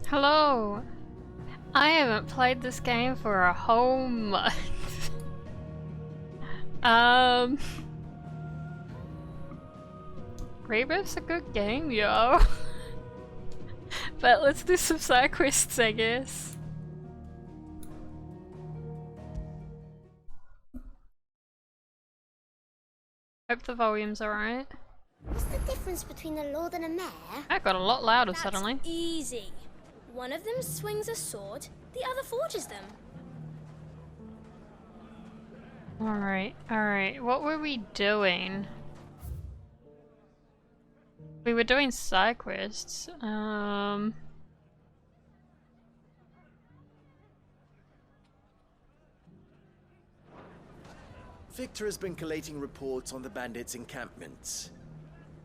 Hello! I haven't played this game for a whole month. Rebirth's a good game, yo. But let's do some side quests, I guess. Hope the volume's alright. What's the difference between a lord and a mayor? That got a lot louder That's suddenly. easy. One of them swings a sword, the other forges them. Alright, alright. What were we doing? We were doing side quests. Victor has been collating reports on the bandits' encampments.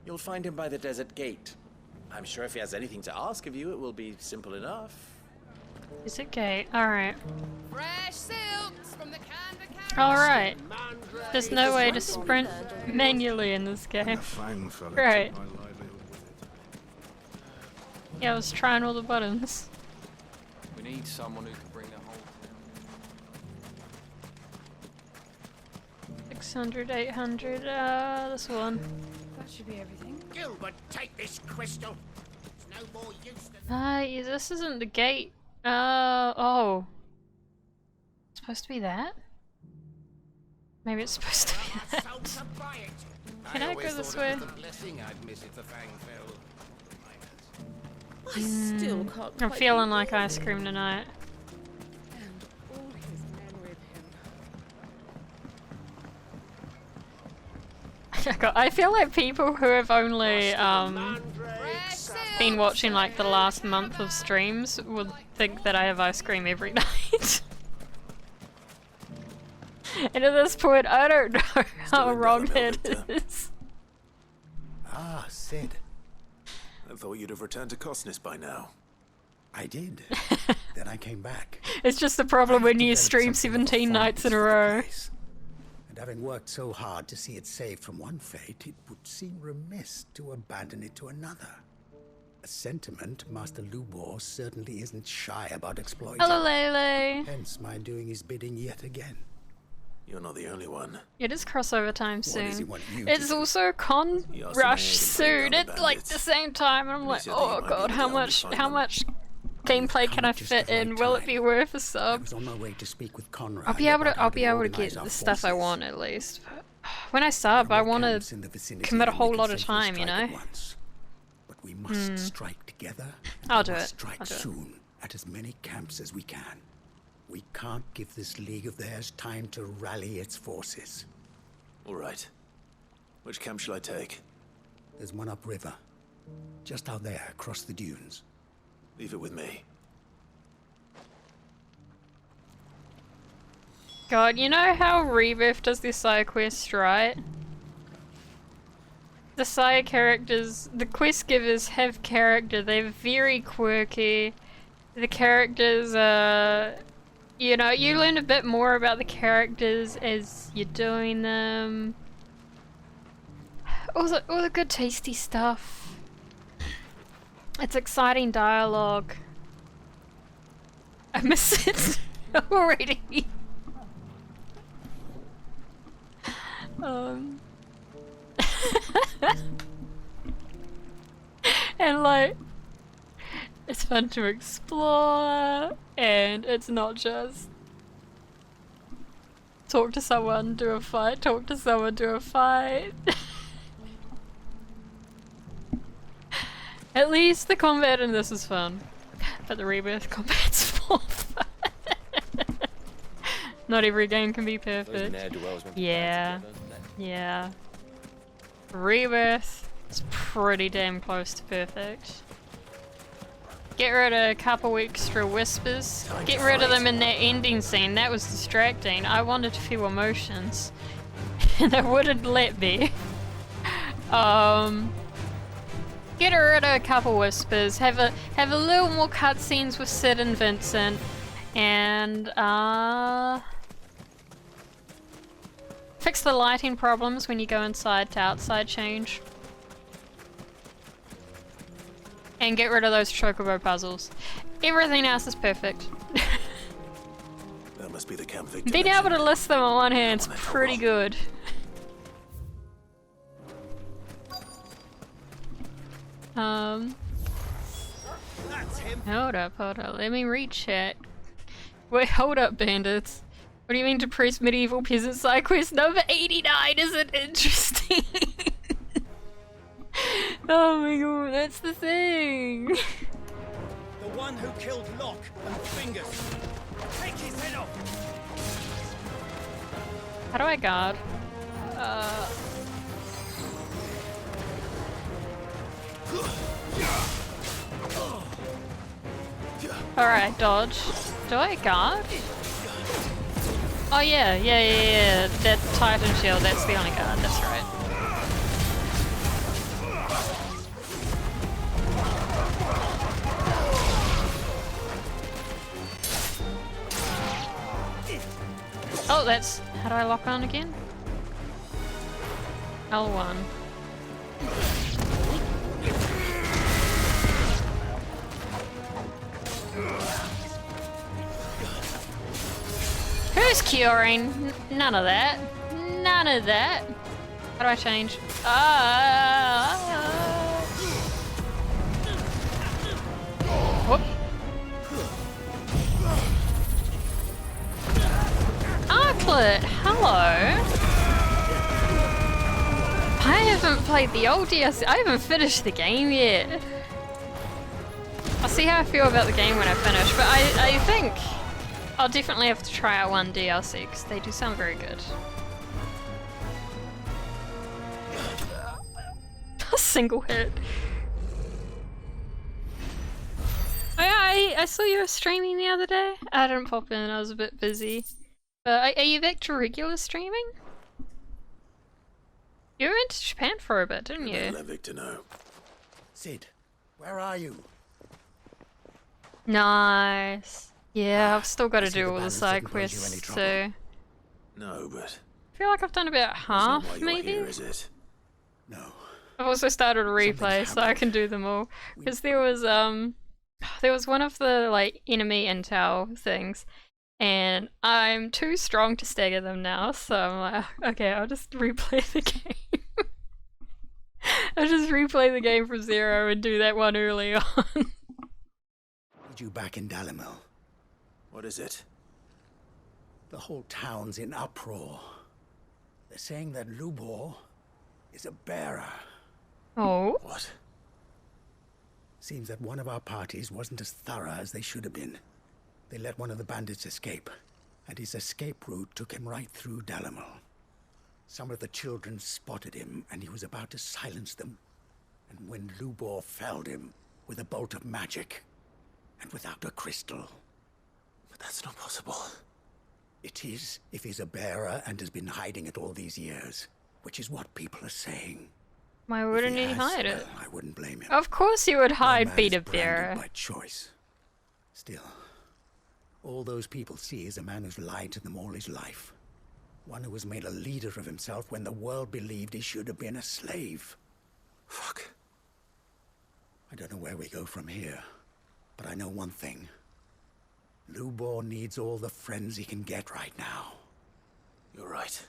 You'll find him by the desert gate. I'm sure if he has anything to ask of you, it will be simple enough. Is it gay? Alright. Fresh silks from the Alright. There's no way to sprint manually in this game. Right. Yeah, I was trying all the buttons. We need someone who can bring the whole 600, 800, this one. That should be everything. Gilbert, take this crystal. It's no more use than... Yeah, this isn't the gate. Oh. It's supposed to be that? Maybe it's supposed to be that. Can I go this way? I still can't I'm quite feeling believe like ice cream tonight. And all his men with him. I feel like people who have only been watching like the last month of streams would think that I have ice cream every night. And at this point I don't know how wrong that is. Ah, Sid. I thought you'd have returned to Cosnus by now. I did. Then I came back. It's just the problem when you Developed stream something of a 17 nights in a fondness for the row. place. And having worked so hard to see it saved from one fate, it would seem remiss to abandon it to another. A sentiment Master Lubor certainly isn't shy about exploiting. Hello, Lele. Hence my doing his bidding yet again. You're not the only one. It is crossover time What does he soon. want you to It's do? also con He asked rush me to soon bring down at the like bandits. the same time, and I'm he like, said that oh you might god, be how able to much find how them. much gameplay can I Just fit the right in? Will it time. be worth a I sub? was on my way to speak with Conrad. I'll be able about to how get organize the our stuff I forces. want at least. But when I sub, There I were want camps to in the vicinity commit a that we whole could lot of safely time, you strike know? at once. But we must strike together. And I'll we do must it. Strike I'll do it. soon at as many camps as we can. We can't give this league of theirs time to rally its forces. All right. Which camp shall I take? There's one upriver, just out there across the dunes. Leave it with me. God, you know how Rebirth does this side quest, right? The side characters, the quest givers have character, they're very quirky. The characters you know, you learn a bit more about the characters as you're doing them. All the good tasty stuff. It's exciting dialogue. I miss it already. And like, it's fun to explore, and it's not just talk to someone, do a fight, talk to someone, do a fight. At least the combat in this is fun, but the Rebirth combat's more fun. Not every game can be perfect. Yeah, yeah. Rebirth is pretty damn close to perfect. Get rid of a couple extra whispers. Get rid of them in that ending scene. That was distracting. I wanted to feel emotions, and they wouldn't let me. Get rid of a couple whispers. Have a little more cutscenes with Sid and Vincent, and fix the lighting problems when you go inside to outside change. And get rid of those chocobo puzzles. Everything else is perfect. That must be the camp victim. Being able to list them on one hand's pretty good. Hold up, let me recheck. Wait, hold up, bandits. What do you mean depressed medieval peasant side quest number 89 isn't interesting? Oh my god, that's the thing! The one who killed Locke and Fingers. Take his head off! How do I guard? Alright, dodge. Do I guard? Oh yeah. That Titan shield, that's the only guard, that's right. Oh, that's... How do I lock on again? L1. Who's curing? None of that. None of that. How do I change? Whoop. Arklet, hello. I haven't played the old DLC. I haven't finished the game yet. I'll see how I feel about the game when I finish, but I think I'll definitely have to try out one DLC because they do sound very good. A single hit. I saw you were streaming the other day. I didn't pop in, I was a bit busy. But are you back to regular streaming? You went to Japan for a bit, didn't you? Let Victor know. Sid, where are you? Nice. Yeah, I've still got to I see do the all the bandits side didn't cause you any quests, trouble. so... No, but I feel like I've done about that's not why half, you're maybe? here, is it? No. I've also started a replay, so I can do them all. Because there was one of the, like, enemy intel things, and I'm too strong to stagger them now, so I'm like, okay, I'll just replay the game. I'll just replay the game from zero and do that one early on. Need you back in Dalimil. What is it? The whole town's in uproar. They're saying that Lubor is a bearer. Oh? What? Seems that one of our parties wasn't as thorough as they should have been. They let one of the bandits escape, and his escape route took him right through Dalimil. Some of the children spotted him, and he was about to silence them. And when Lubor felled him with a bolt of magic, and without a crystal. But that's not possible. It is, if he's a bearer and has been hiding it all these years, which is what people are saying. Why If wouldn't he has, hide it? well, I wouldn't blame him. Of course he would No hide man Peter is branded Bearer. by choice. Still, all those people see is a man who's lied to them all his life. One who has made a leader of himself when the world believed he should have been a slave. Fuck. I don't know where we go from here, but I know one thing. Lubor needs all the friends he can get right now. You're right.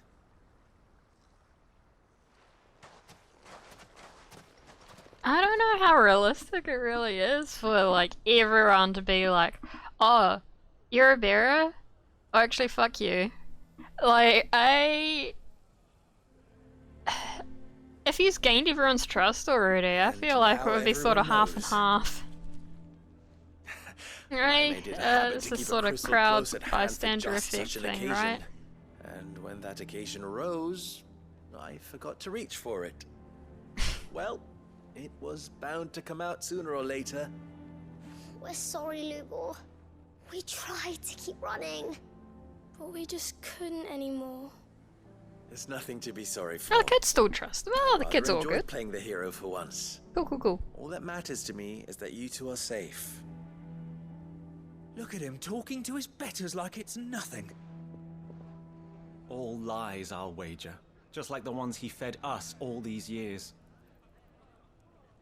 I don't know how realistic it really is for, like, everyone to be like, oh, you're a bearer? Oh, actually, fuck you. Like, if he's gained everyone's trust already, I And feel like it now would be sort of everyone half and knows. half. I Right? made it a habit It's to the keep a sort of crystal crowd close at hand for bystander just effect such an thing, occasion. right? And when that occasion arose, I forgot to reach for it. Well, it was bound to come out sooner or later. We're sorry, Lubor. We tried to keep running. But we just couldn't anymore. There's nothing to be sorry for. Oh, the kids still trust him. Oh, the Rather kids all enjoyed good. playing the hero for once. Cool. All that matters to me is that you two are safe. Look at him talking to his betters like it's nothing. All lies, I'll wager. Just like the ones he fed us all these years.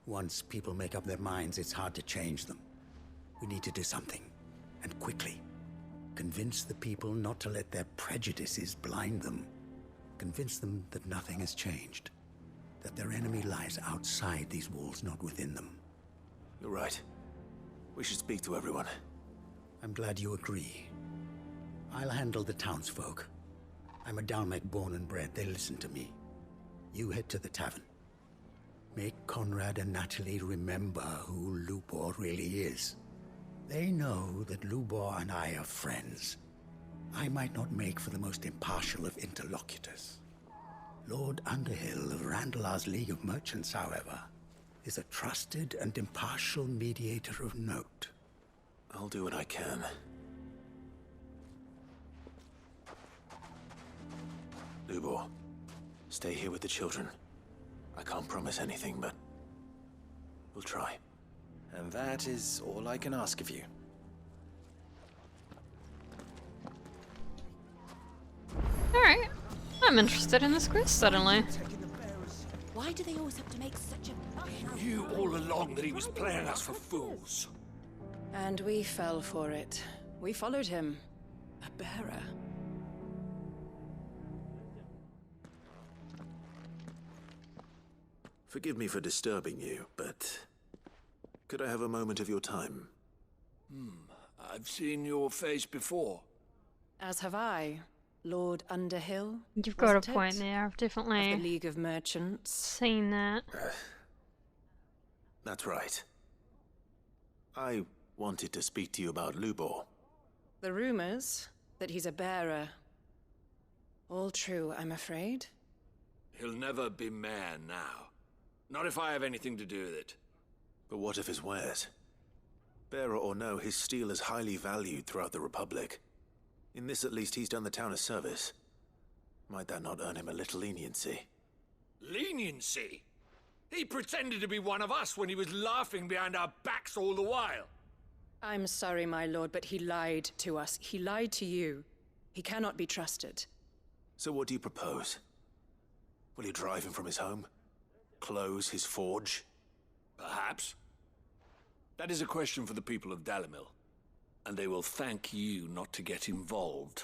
Once people make up their minds, it's hard to change them. We need to do something, and quickly. Convince the people not to let their prejudices blind them. Convince them that nothing has changed. That their enemy lies outside these walls, not within them. You're right. We should speak to everyone. I'm glad you agree. I'll handle the townsfolk. I'm a Dalmec born and bred. They listen to me. You head to the tavern. Make Conrad and Natalie remember who Lubor really is. They know that Lubor and I are friends. I might not make for the most impartial of interlocutors. Lord Underhill of Randalar's League of Merchants, however, is a trusted and impartial mediator of note. I'll do what I can. Lubor, stay here with the children. I can't promise anything, but we'll try. And that is all I can ask of you. Alright. I'm interested in this quest suddenly. Why do they always have to make such a fuss? We knew all along that he was playing us for fools. And we fell for it. We followed him. A bearer. Forgive me for disturbing you, but could I have a moment of your time? I've seen your face before. As have I, Lord Underhill. You've got a wasn't point it? there. I've Of the definitely League of Merchants. seen that. That's right. I wanted to speak to you about Lubor. The rumors that he's a bearer. All true, I'm afraid. He'll never be mayor now. Not if I have anything to do with it. But what of his wares? Bearer or no, his steel is highly valued throughout the Republic. In this, at least, he's done the town a service. Might that not earn him a little leniency? Leniency? He pretended to be one of us when he was laughing behind our backs all the while. I'm sorry, my lord, but he lied to us. He lied to you. He cannot be trusted. So what do you propose? Will you drive him from his home? Close his forge? Perhaps. That is a question for the people of Dalimil. And they will thank you not to get involved.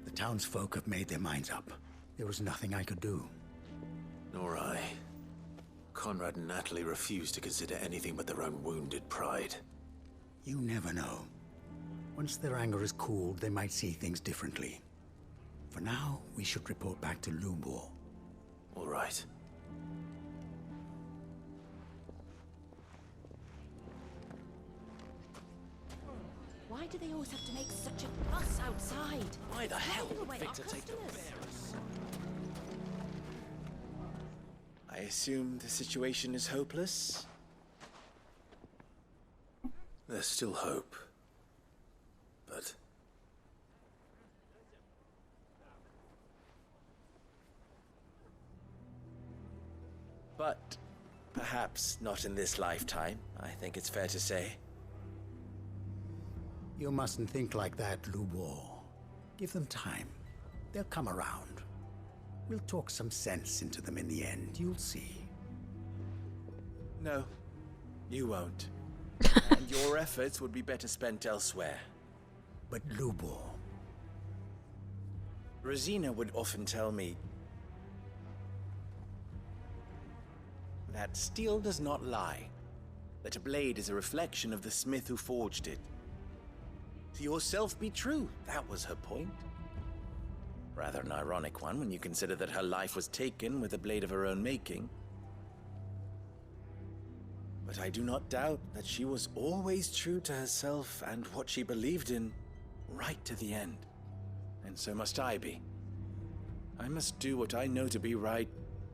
The townsfolk have made their minds up. There was nothing I could do. Nor I. Conrad and Natalie refuse to consider anything but their own wounded pride. You never know. Once their anger is cooled, they might see things differently. For now, we should report back to Lubor. All right. Why do they always have to make such a fuss outside? Why the hell Driving would away Victor our take the customers? I assume the situation is hopeless? There's still hope. But... But perhaps not in this lifetime, I think it's fair to say. You mustn't think like that, Lubor. Give them time. They'll come around. We'll talk some sense into them in the end, you'll see. No, you won't. And your efforts would be better spent elsewhere. But Lubor... Rosina would often tell me that steel does not lie, that a blade is a reflection of the smith who forged it. To yourself be true, that was her point. Rather an ironic one when you consider that her life was taken with a blade of her own making. But I do not doubt that she was always true to herself and what she believed in, right to the end. And so must I be. I must do what I know to be right,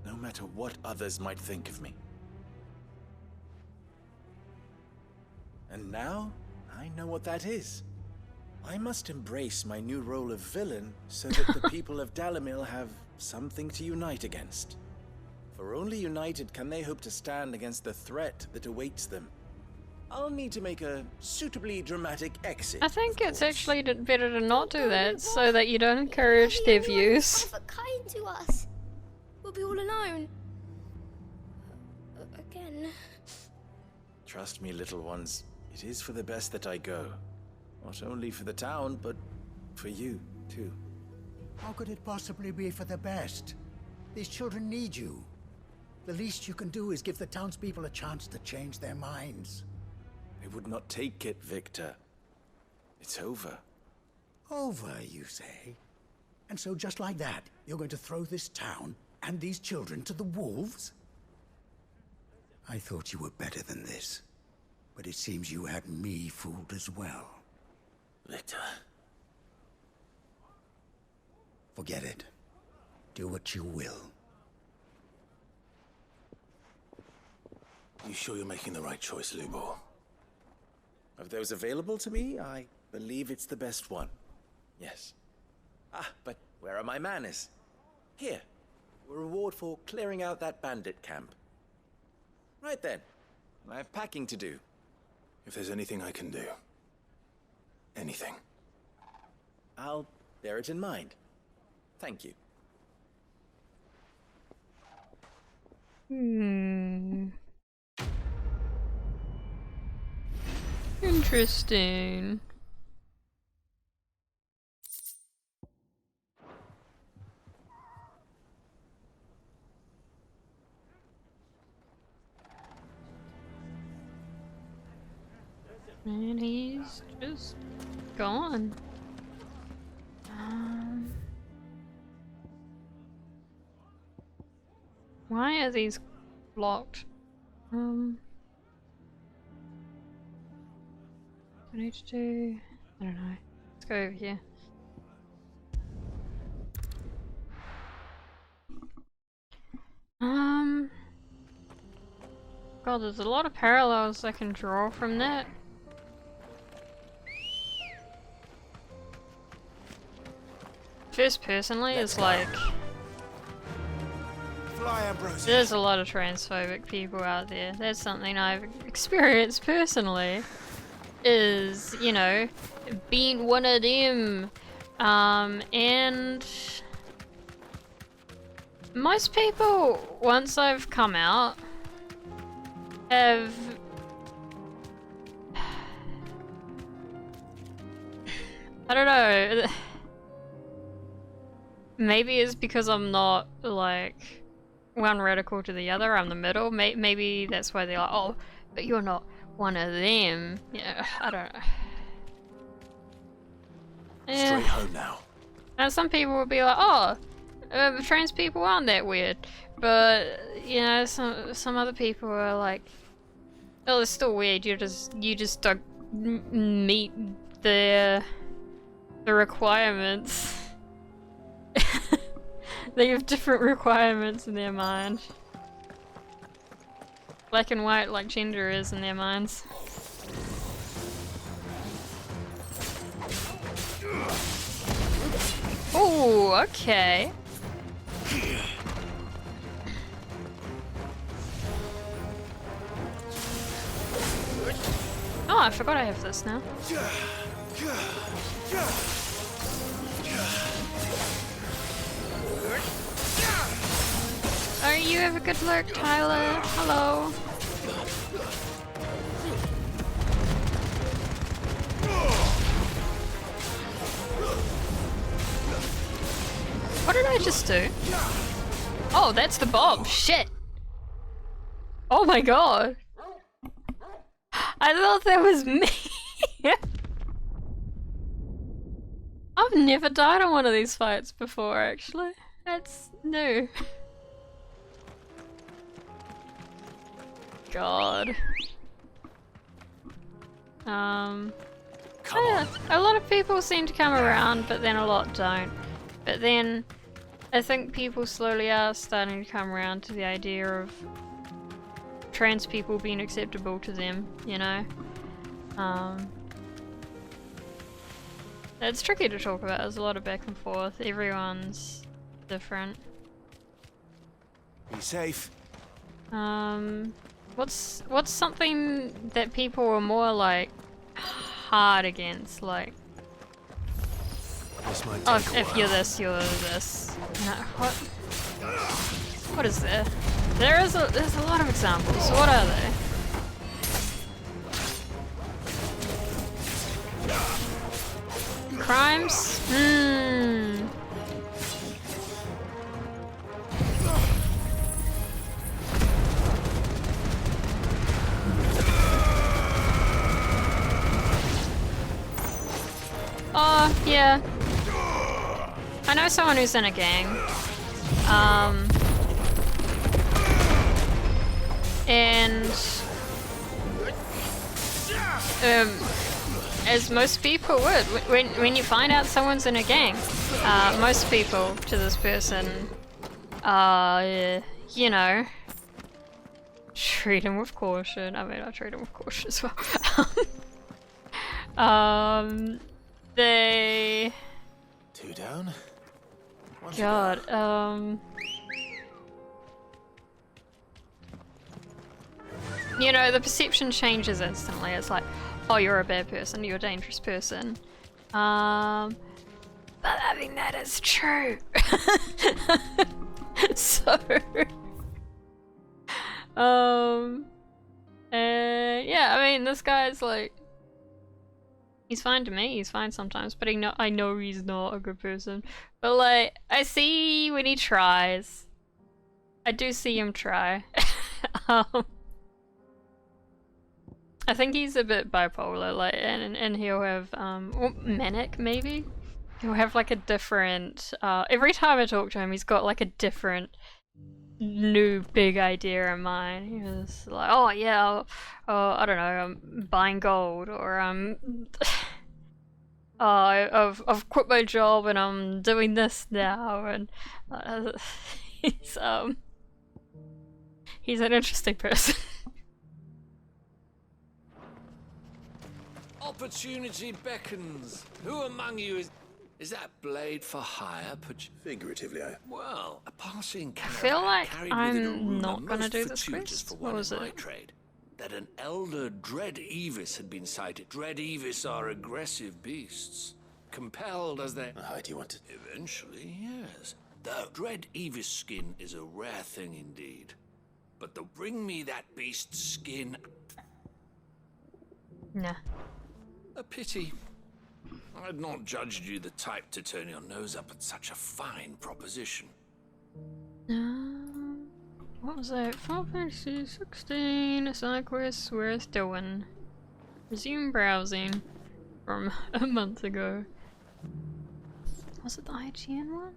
no matter what others might think of me. And now, I know what that is. I must embrace my new role of villain so that the people of Dalimil have something to unite against. For only united can they hope to stand against the threat that awaits them. I'll need to make a suitably dramatic exit. I think of it's course. actually better to not do that so that you don't encourage their views. Ever kind to us. We'll be all alone. Again. Trust me, little ones. It is for the best that I go. Not only for the town, but for you, too. How could it possibly be for the best? These children need you. The least you can do is give the townspeople a chance to change their minds. I would not take it, Victor. It's over. Over, you say? And so just like that, you're going to throw this town and these children to the wolves? I thought you were better than this. But it seems you had me fooled as well. Victor. Forget it. Do what you will. You sure you're making the right choice, Lubor? Of those available to me, I believe it's the best one. Yes. Ah, but where are my manners? Here. A reward for clearing out that bandit camp. Right then. I have packing to do. If there's anything I can do. Anything. I'll bear it in mind. Thank you. Interesting. And he's just gone. Why are these blocked? I need to do... I don't know. Let's go over here. God, there's a lot of parallels I can draw from that. First personally is like... There's a lot of transphobic people out there. That's something I've experienced personally. Is, you know, being one of them. And most people, once I've come out, have I don't know. Maybe it's because I'm not like one radical to the other. I'm the middle. Maybe that's why they're like, oh, but you're not one of them. Yeah, I don't know. Yeah. Straight home now. And some people will be like, oh, trans people aren't that weird. But, you know, some other people are like, oh, it's still weird. You just don't meet the requirements. They have different requirements in their mind. Black and white like gender is in their minds. Oh, okay. Oh, I forgot I have this now. Oh, you have a good lurk, Tyler. Hello. What did I just do? Oh, that's the bomb. Shit. Oh my god. I thought that was me. I've never died on one of these fights before, actually. That's new. God. Yeah, a lot of people seem to come around, but then a lot don't. But then, I think people slowly are starting to come around to the idea of trans people being acceptable to them, you know? It's tricky to talk about, there's a lot of back and forth, everyone's different. Be safe. What's something that people are more like hard against? Like, This might oh, take a if while. you're this, you're this. No, what is there? There's a lot of examples. What are they? Crimes? Hmm. Oh, yeah. I know someone who's in a gang. And as most people would, when you find out someone's in a gang, most people to this person, you know, treat him with caution. I mean, I treat him with caution as well. They... Two down. One to God, go. you know, the perception changes instantly. It's like, oh, you're a bad person, you're a dangerous person. But I think that is true. So, yeah, I mean, this guy's like, he's fine to me, he's fine sometimes, but I know he's not a good person. But like, I see when he tries. I do see him try. I think he's a bit bipolar, like, and he'll have, or manic maybe? He'll have like a different, every time I talk to him, he's got like a different new big idea in mind. He was like, oh yeah, I don't know, I'm buying gold, or I've quit my job and I'm doing this now, and he's an interesting person. Opportunity beckons. Who among you is that blade for hire? Figuratively, Well, a passing I feel caravan like carried with it a I'm rumour not gonna most do this fortuitous quest. for What one was in my it? trade. That an elder Dread Evis had been sighted. Dread Evis are aggressive beasts, compelled as they... How do you want to... Eventually, yes. Though Dread Evis skin is a rare thing indeed. But to bring me that beast's skin... Nah. A pity. I'd not judged you the type to turn your nose up at such a fine proposition. What was that? 4.16 side quests worth doing. Resume browsing from a month ago. Was it the IGN one?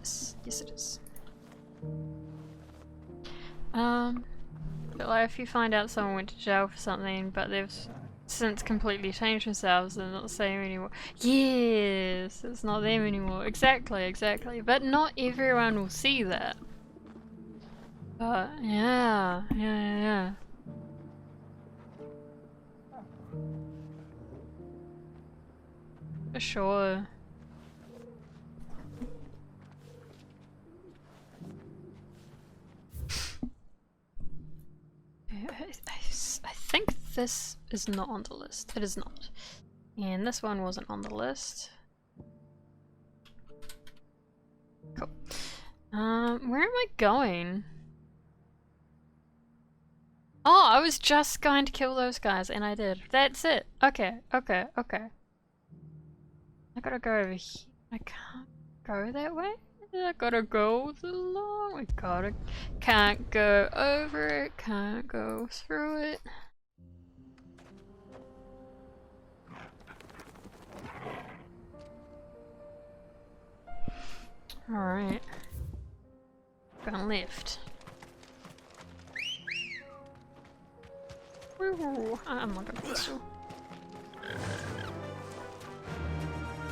Yes it is. But like if you find out someone went to jail for something, but they've since completely changed themselves, they're not the same anymore. Yes, it's not them anymore. Exactly, exactly. But not everyone will see that. But yeah. For sure. I think this is not on the list. It is not. And this one wasn't on the list. Cool. Where am I going? Oh, I was just going to kill those guys, and I did. That's it. Okay. I gotta go over here. I can't go that way? I gotta go along. I can't go over it, can't go through it. Alright. Gonna lift. Woo! I'm not gonna pistol.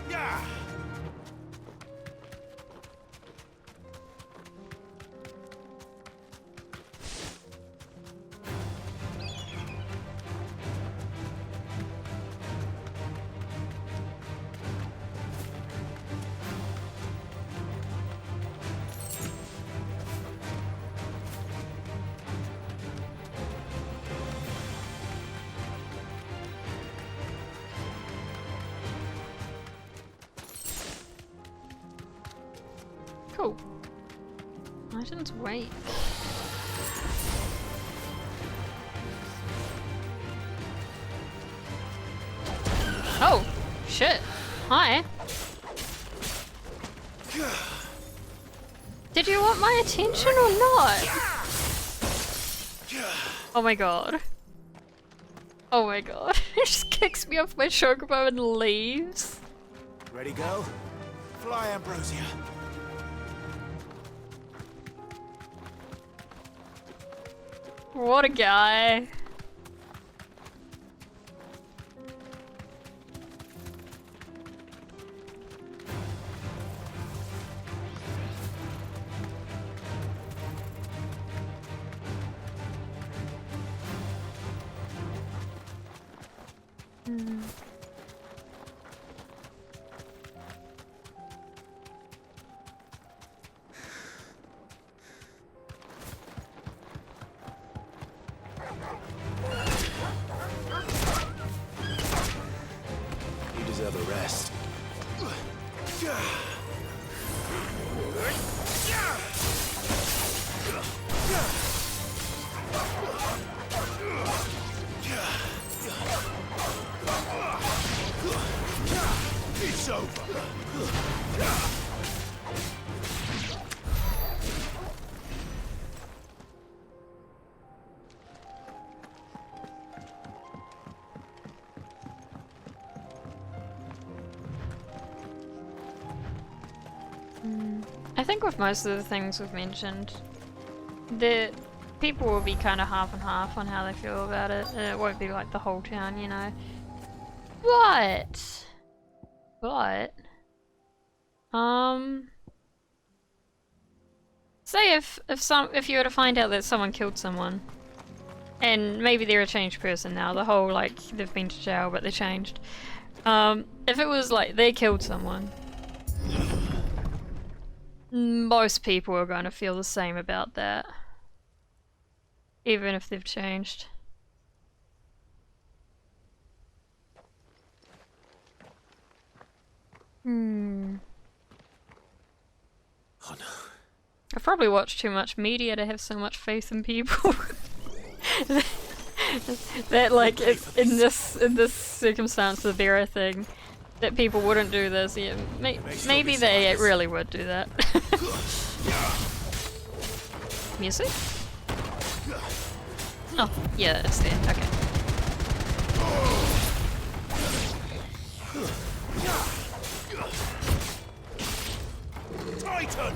Yeah. Cool. Items wait. Oh, shit. Hi. Did you want my attention or not? Oh my god. Oh my god. He just kicks me off my chocobo and leaves. Ready, go? Fly, Ambrosia. What a guy. You deserve a rest. It's over. I think with most of the things we've mentioned, the people will be kind of half and half on how they feel about it. It won't be like the whole town, you know. But say if you were to find out that someone killed someone, and maybe they're a changed person now, the whole like they've been to jail but they changed. If it was like they killed someone, most people are going to feel the same about that, even if they've changed. Oh no. I've probably watched too much media to have so much faith in people. that like in this circumstance of their thing, that people wouldn't do this. Yeah, maybe they really would do that. Music? Oh, yeah, it's there. Okay. Titan!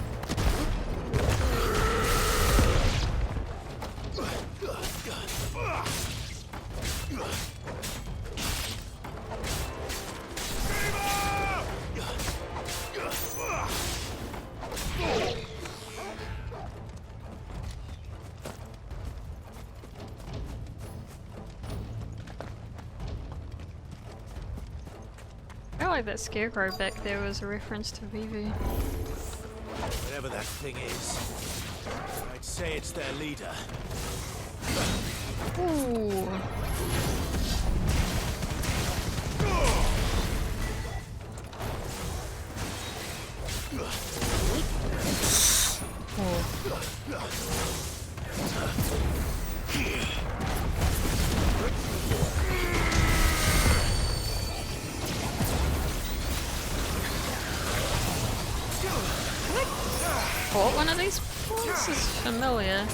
I feel like that scarecrow back there was a reference to Vivi. Whatever that thing is, I'd say it's their leader. Ooh. Fought one of these? Oh, this is familiar.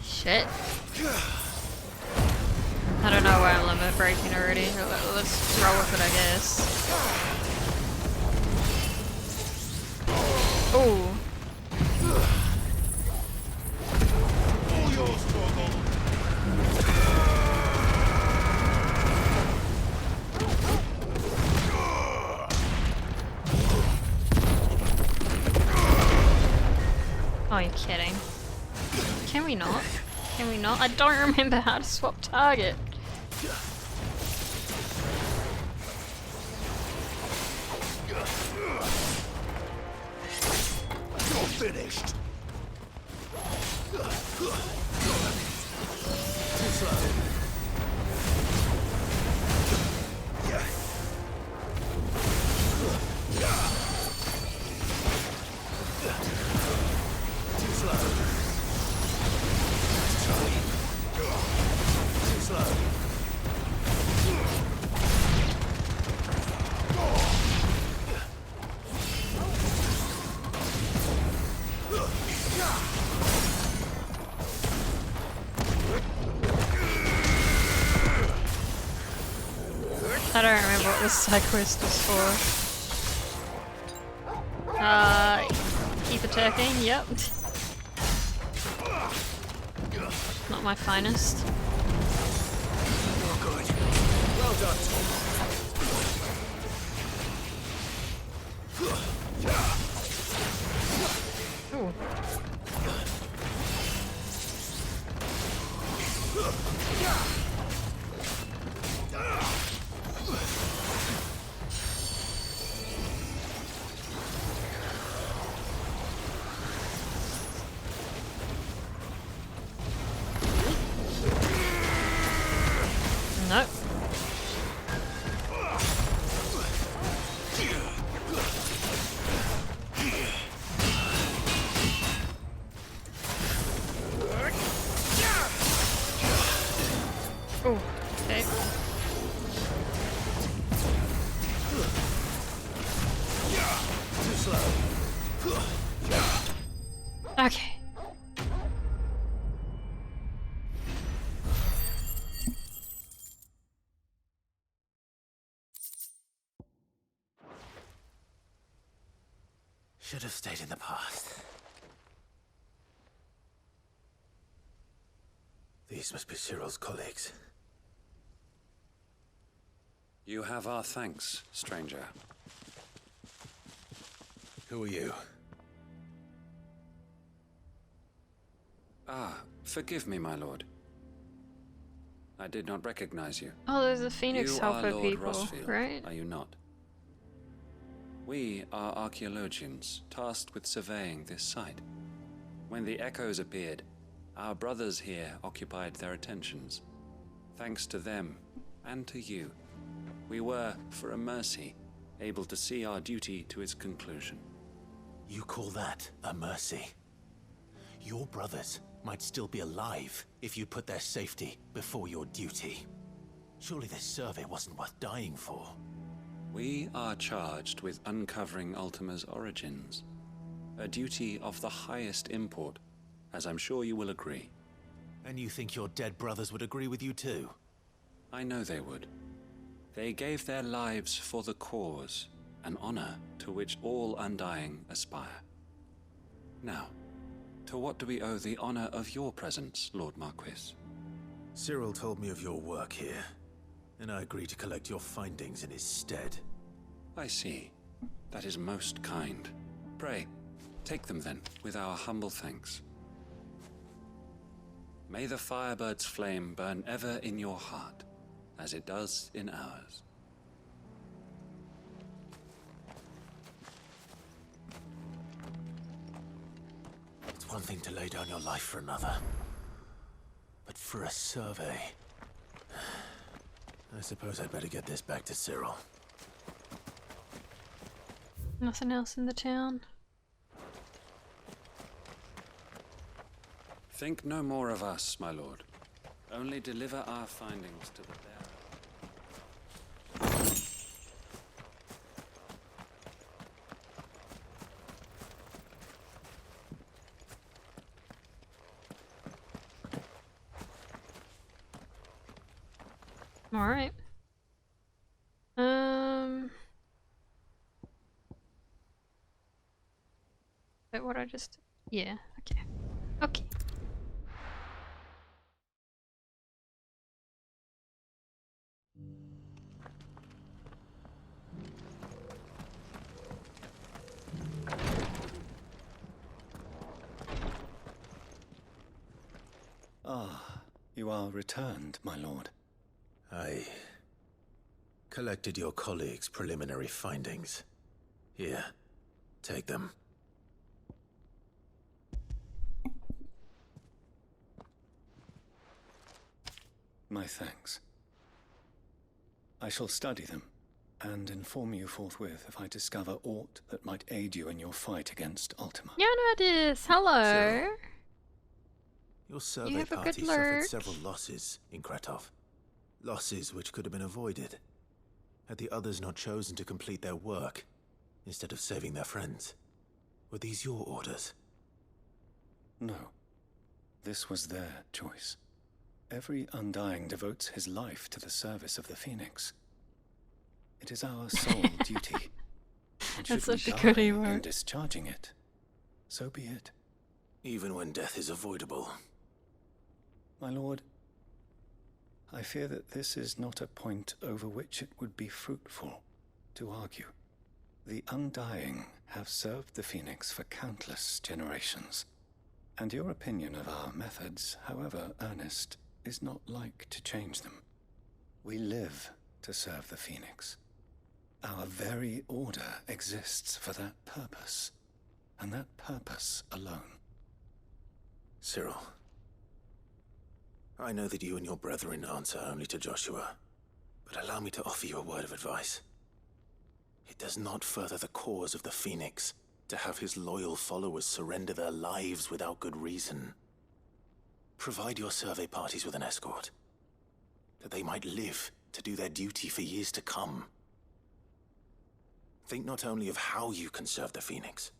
Shit. I don't know why I'm limit breaking already. Let's roll with it, I guess. Ooh. All yours, Torgal. Oh, you're kidding. Can we not? Can we not? I don't remember how to swap target. You're finished. Too slow. I don't remember what this side quest was for. Keep attacking, yep. Not my finest. You're good. Well done, Tom. Ooh. Nope. Oh, okay. Too slow. Okay. Should have stayed in the past. These must be Cyril's colleagues. You have our thanks, stranger. Who are you? Ah, forgive me, my lord. I did not recognize you. Oh, there's the Phoenix You are Helper Lord people, Rosfield, right? are you not? We are archaeologians tasked with surveying this site. When the echoes appeared, our brothers here occupied their attentions. Thanks to them, and to you, we were, for a mercy, able to see our duty to its conclusion. You call that a mercy? Your brothers might still be alive if you put their safety before your duty. Surely this survey wasn't worth dying for. We are charged with uncovering Ultima's origins. A duty of the highest import, as I'm sure you will agree. And you think your dead brothers would agree with you too? I know they would. They gave their lives for the cause, an honor to which all Undying aspire. Now, to what do we owe the honor of your presence, Lord Marquis? Cyril told me of your work here, and I agreed to collect your findings in his stead. I see. That is most kind. Pray, take them then, with our humble thanks. May the Firebird's flame burn ever in your heart, as it does in ours. It's one thing to lay down your life for another, but for a survey... I suppose I'd better get this back to Cyril. Nothing else in the town? Think no more of us, my lord. Only deliver our findings to the bearer. All right. Is that what I just... Yeah, okay. Okay. Ah, you are returned, my lord. I collected your colleagues' preliminary findings. Here, take them. My thanks. I shall study them, and inform you forthwith if I discover aught that might aid you in your fight against Ultima. Leonidas, hello! Cyril, your survey have a good party lurk. suffered several losses in Kratov. Losses which could have been avoided, had the others not chosen to complete their work, instead of saving their friends. Were these your orders? No. This was their choice. Every Undying devotes his life to the service of the Phoenix. It is our sole duty. And should That's we such a die good in word. discharging it, so be it. Even when death is avoidable. My lord, I fear that this is not a point over which it would be fruitful to argue. The Undying have served the Phoenix for countless generations, and your opinion of our methods, however earnest, is not like to change them. We live to serve the Phoenix. Our very order exists for that purpose, and that purpose alone. Cyril, I know that you and your brethren answer only to Joshua, but allow me to offer you a word of advice. It does not further the cause of the Phoenix to have his loyal followers surrender their lives without good reason. Provide your survey parties with an escort, that they might live to do their duty for years to come. Think not only of how you can serve the Phoenix,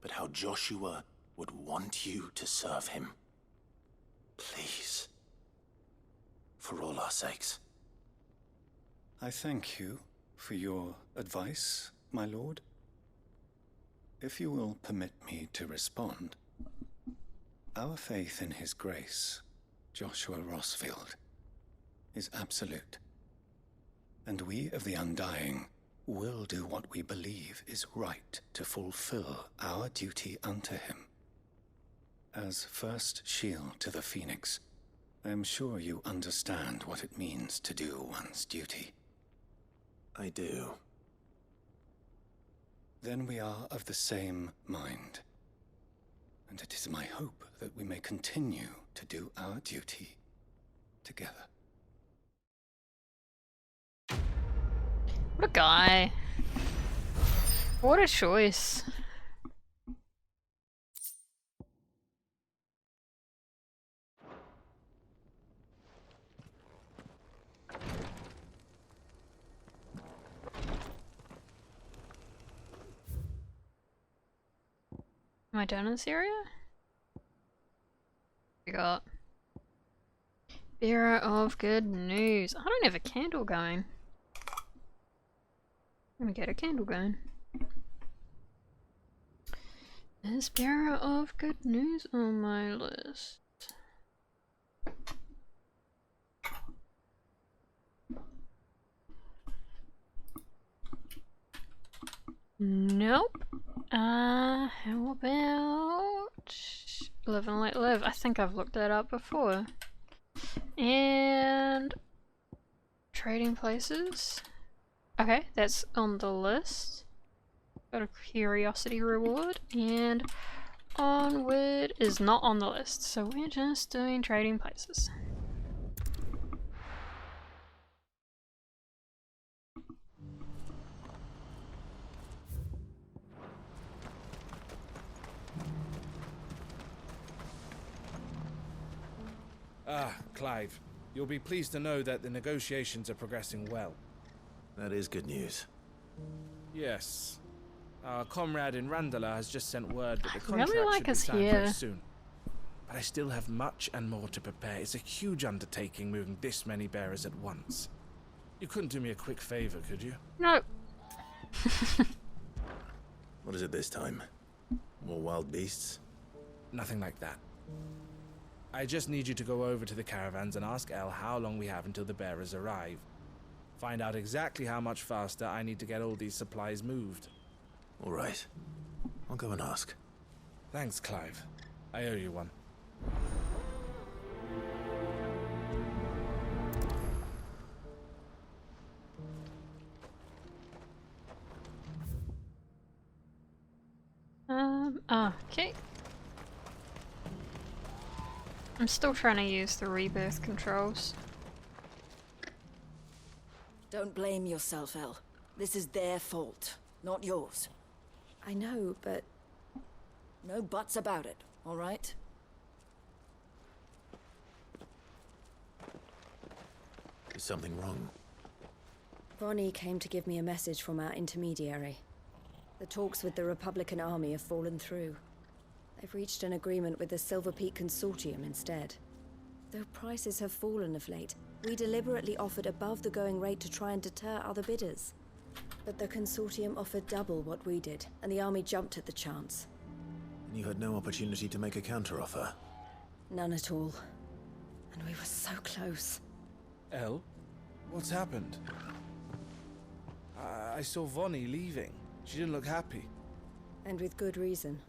but how Joshua would want you to serve him. Please. For all our sakes. I thank you for your advice, my lord. If you will permit me to respond, our faith in his grace, Joshua Rossfield, is absolute. And we of the Undying will do what we believe is right to fulfill our duty unto him. As first shield to the Phoenix, I am sure you understand what it means to do one's duty. I do. Then we are of the same mind. And it is my hope that we may continue to do our duty together. What a guy. What a choice. Am I done in this area? We got Bearer of Good News. I don't have a candle going. Let me get a candle going. Is Bearer of Good News on my list? Nope. How about Live and Let Live? I think I've looked that up before. And trading places. Okay, that's on the list. Got a curiosity reward, and onward is not on the list, so we're just doing trading places. Ah, Clive. You'll be pleased to know that the negotiations are progressing well. That is good news. Yes. Our comrade in Randala has just sent word that the contract really like should be us signed here. very soon. But I still have much and more to prepare. It's a huge undertaking moving this many bearers at once. You couldn't do me a quick favor, could you? No. What is it this time? More wild beasts? Nothing like that. I just need you to go over to the caravans and ask El how long we have until the bearers arrive. Find out exactly how much faster I need to get all these supplies moved. All right. I'll go and ask. Thanks, Clive. I owe you one. Okay. I'm still trying to use the rebirth controls. Don't blame yourself, El. This is their fault, not yours. I know, but... No buts about it, all right? Is something wrong? Bonnie came to give me a message from our intermediary. The talks with the Republican Army have fallen through. They've reached an agreement with the Silver Peak Consortium instead. Though prices have fallen of late, we deliberately offered above the going rate to try and deter other bidders. But the consortium offered double what we did, and the army jumped at the chance. And you had no opportunity to make a counteroffer? None at all. And we were so close. Elle? What's happened? I saw Vonnie leaving. She didn't look happy. And with good reason.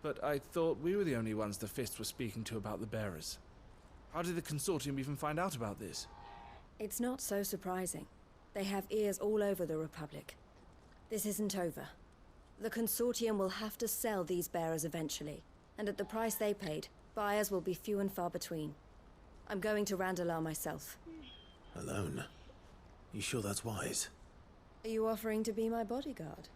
But I thought we were the only ones the Fist were speaking to about the bearers. How did the consortium even find out about this? It's not so surprising. They have ears all over the Republic. This isn't over. The consortium will have to sell these bearers eventually, and at the price they paid, buyers will be few and far between. I'm going to Randalar myself. Alone? You sure that's wise? Are you offering to be my bodyguard?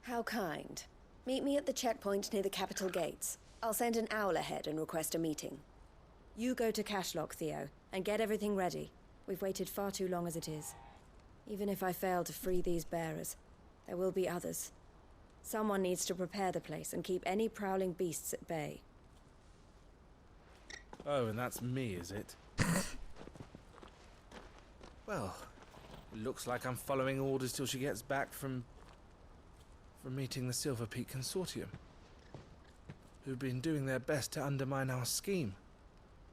How kind. Meet me at the checkpoint near the capital gates. I'll send an owl ahead and request a meeting. You go to Cashlock, Theo, and get everything ready. We've waited far too long as it is. Even if I fail to free these bearers, there will be others. Someone needs to prepare the place and keep any prowling beasts at bay. Oh, and that's me, is it? Well, it looks like I'm following orders till she gets back from meeting the Silver Peak Consortium, who've been doing their best to undermine our scheme.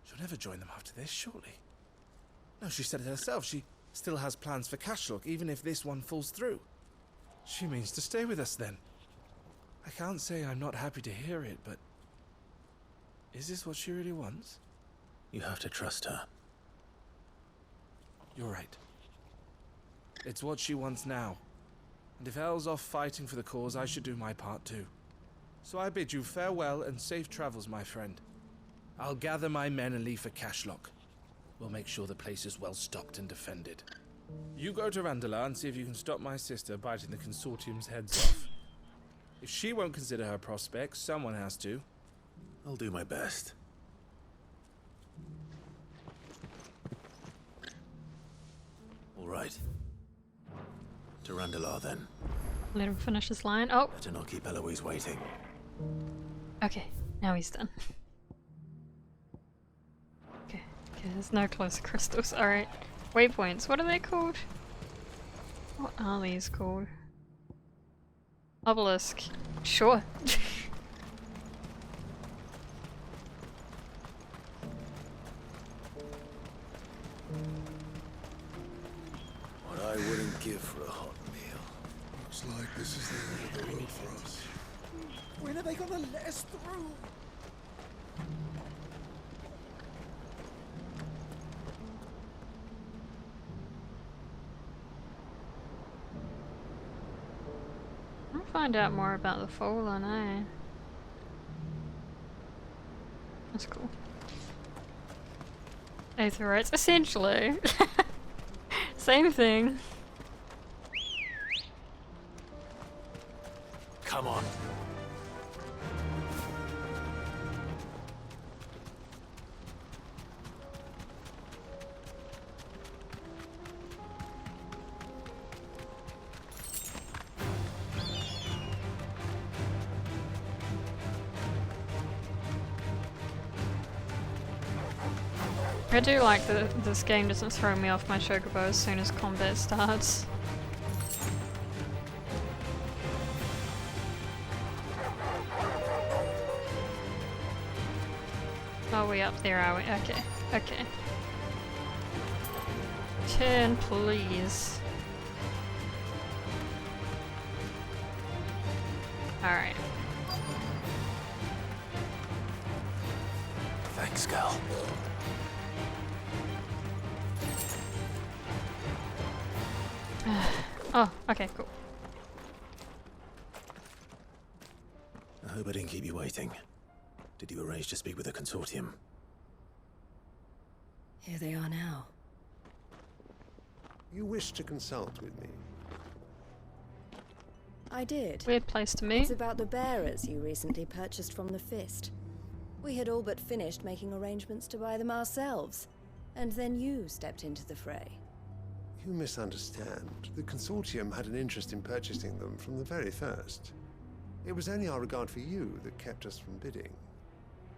She'll never join them after this, surely. No, she said it herself. She still has plans for Cashlock, even if this one falls through. She means to stay with us, then. I can't say I'm not happy to hear it, but... is this what she really wants? You have to trust her. You're right. It's what she wants now. And if Elle's off fighting for the cause, I should do my part too. So I bid you farewell and safe travels, my friend. I'll gather my men and leave for Cashlock. We'll make sure the place is well stocked and defended. You go to Randalar and see if you can stop my sister biting the consortium's heads off. If she won't consider her prospects, someone has to. I'll do my best. All right. To Randalar, then. Let him finish his line. Oh! Better not keep Eloise waiting. Okay, now he's done. Okay, there's no close crystals. Alright. Waypoints, what are they called? What are these called? Obelisk. Sure. What I wouldn't give for a hot meal. Looks like this is the end of the road for us. When are they gonna let us through? I'll find out more about the Fallen, eh? That's cool. Aetherites, essentially. Same thing. Come on. I do like that this game doesn't throw me off my chocobo as soon as combat starts. Are we up there, are we? Okay, okay. Turn, please. Alright. Thanks, girl. Oh, okay, cool. I hope I didn't keep you waiting. Did you arrange to speak with the consortium? Here they are now. You wish to consult with me? I did. Weird place to meet. It's about the bearers you recently purchased from the Fist. We had all but finished making arrangements to buy them ourselves, and then you stepped into the fray. You misunderstand. The consortium had an interest in purchasing them from the very first. It was only our regard for you that kept us from bidding.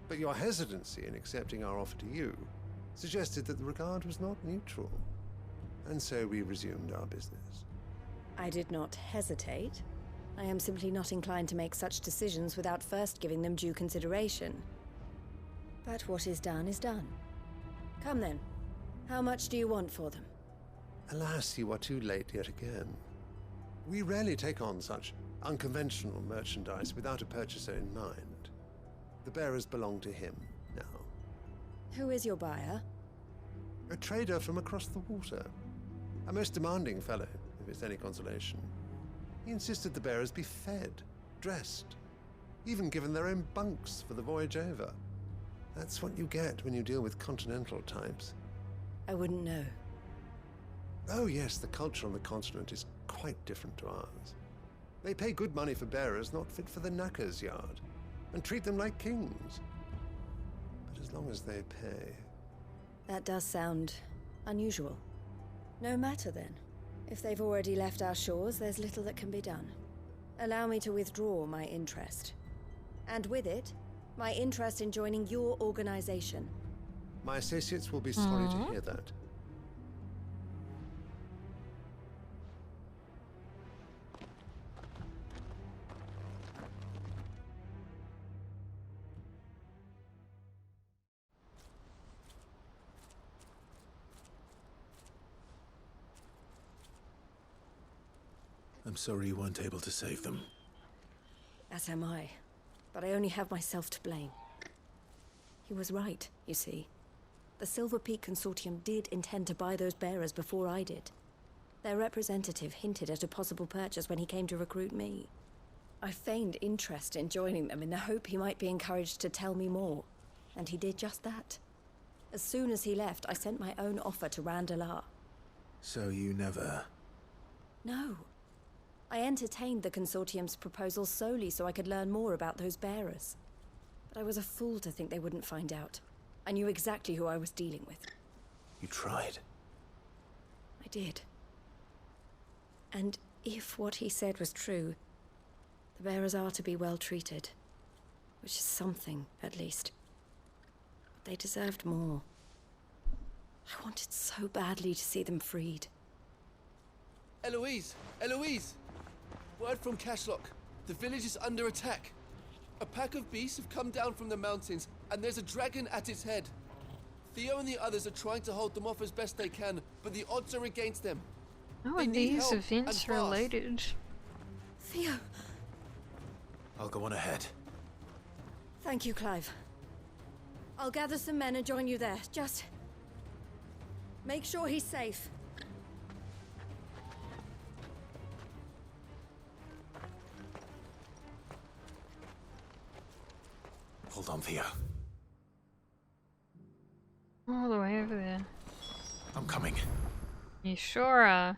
But your hesitancy in accepting our offer to you suggested that the regard was not mutual. And so we resumed our business. I did not hesitate. I am simply not inclined to make such decisions without first giving them due consideration. But what is done is done. Come then. How much do you want for them? Alas, you are too late yet again. We rarely take on such unconventional merchandise without a purchaser in mind. The bearers belong to him now. Who is your buyer? A trader from across the water. A most demanding fellow, if it's any consolation. He insisted the bearers be fed, dressed, even given their own bunks for the voyage over. That's what you get when you deal with continental types. I wouldn't know. Oh yes, the culture on the continent is quite different to ours. They pay good money for bearers not fit for the knacker's yard, and treat them like kings. But as long as they pay... That does sound unusual. No matter then. If they've already left our shores, there's little that can be done. Allow me to withdraw my interest. And with it, my interest in joining your organization. My associates will be sorry to hear that. I'm sorry you weren't able to save them. As am I. But I only have myself to blame. He was right, you see. The Silver Peak Consortium did intend to buy those bearers before I did. Their representative hinted at a possible purchase when he came to recruit me. I feigned interest in joining them in the hope he might be encouraged to tell me more. And he did just that. As soon as he left, I sent my own offer to Randalar. So you never... No. I entertained the Consortium's proposal solely so I could learn more about those bearers. But I was a fool to think they wouldn't find out. I knew exactly who I was dealing with. You tried. I did. And if what he said was true, the bearers are to be well treated. Which is something, at least. But they deserved more. I wanted so badly to see them freed. Eloise! Eloise! Word from Cashlock. The village is under attack. A pack of beasts have come down from the mountains, and there's a dragon at its head. Theo and the others are trying to hold them off as best they can, but the odds are against them. How are these events related? Theo! I'll go on ahead. Thank you, Clive. I'll gather some men and join you there. Just... make sure he's safe. Hold on, Theo. All the way over there. I'm coming. You sure are.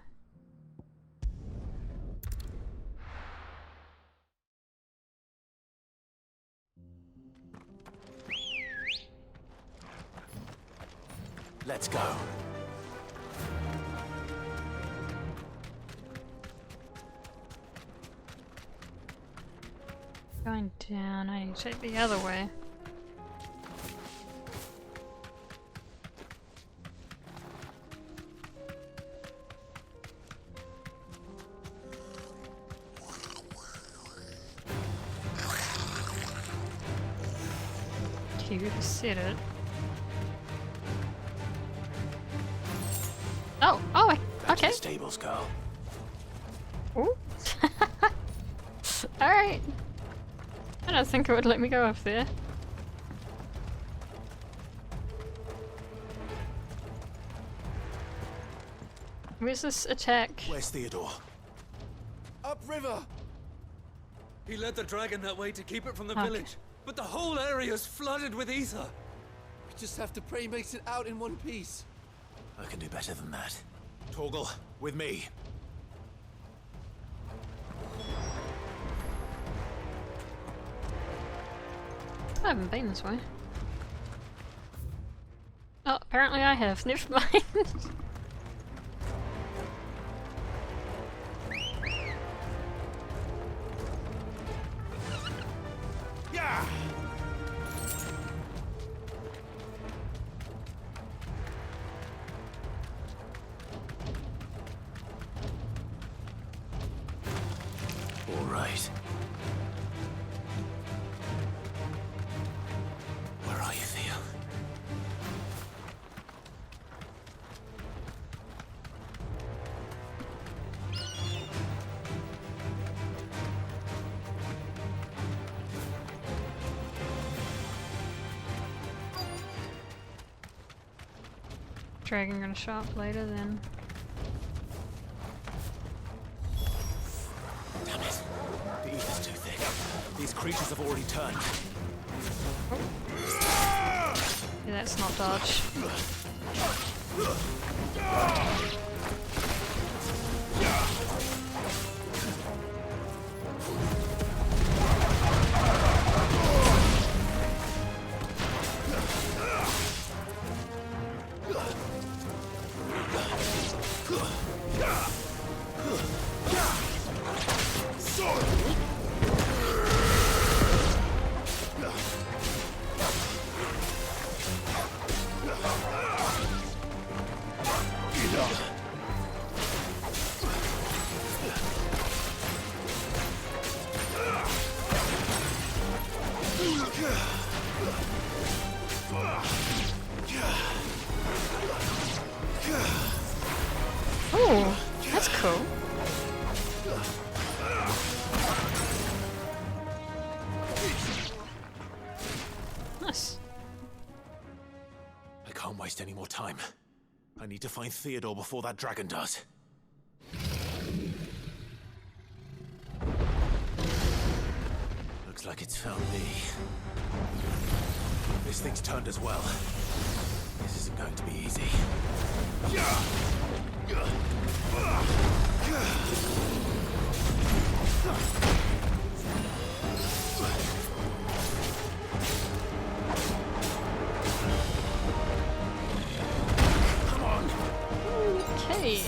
Let's go. Going down, I need to take the other way. You said it. Oh, Back to okay. the stables, girl. Ooh. Alright. I don't think it would let me go up there. Where's this attack? Where's Theodore? Upriver! He led the dragon that way to keep it from the Okay. village, but the whole area's flooded with ether. We just have to pray he makes it out in one piece. I can do better than that. Torgal, with me. I haven't been this way. Oh, apparently I have. Never mind. right. Where are you, Theo? Dragon gonna show up later then. Damn it. The ether's too thick. These creatures have already turned. Yeah, that's not dodge. Ooh, that's cool. Nice. I can't waste any more time. I need to find Theodore before that dragon does. Looks like it's found me. This thing's turned as well. This isn't going to be easy. Come on. Okay.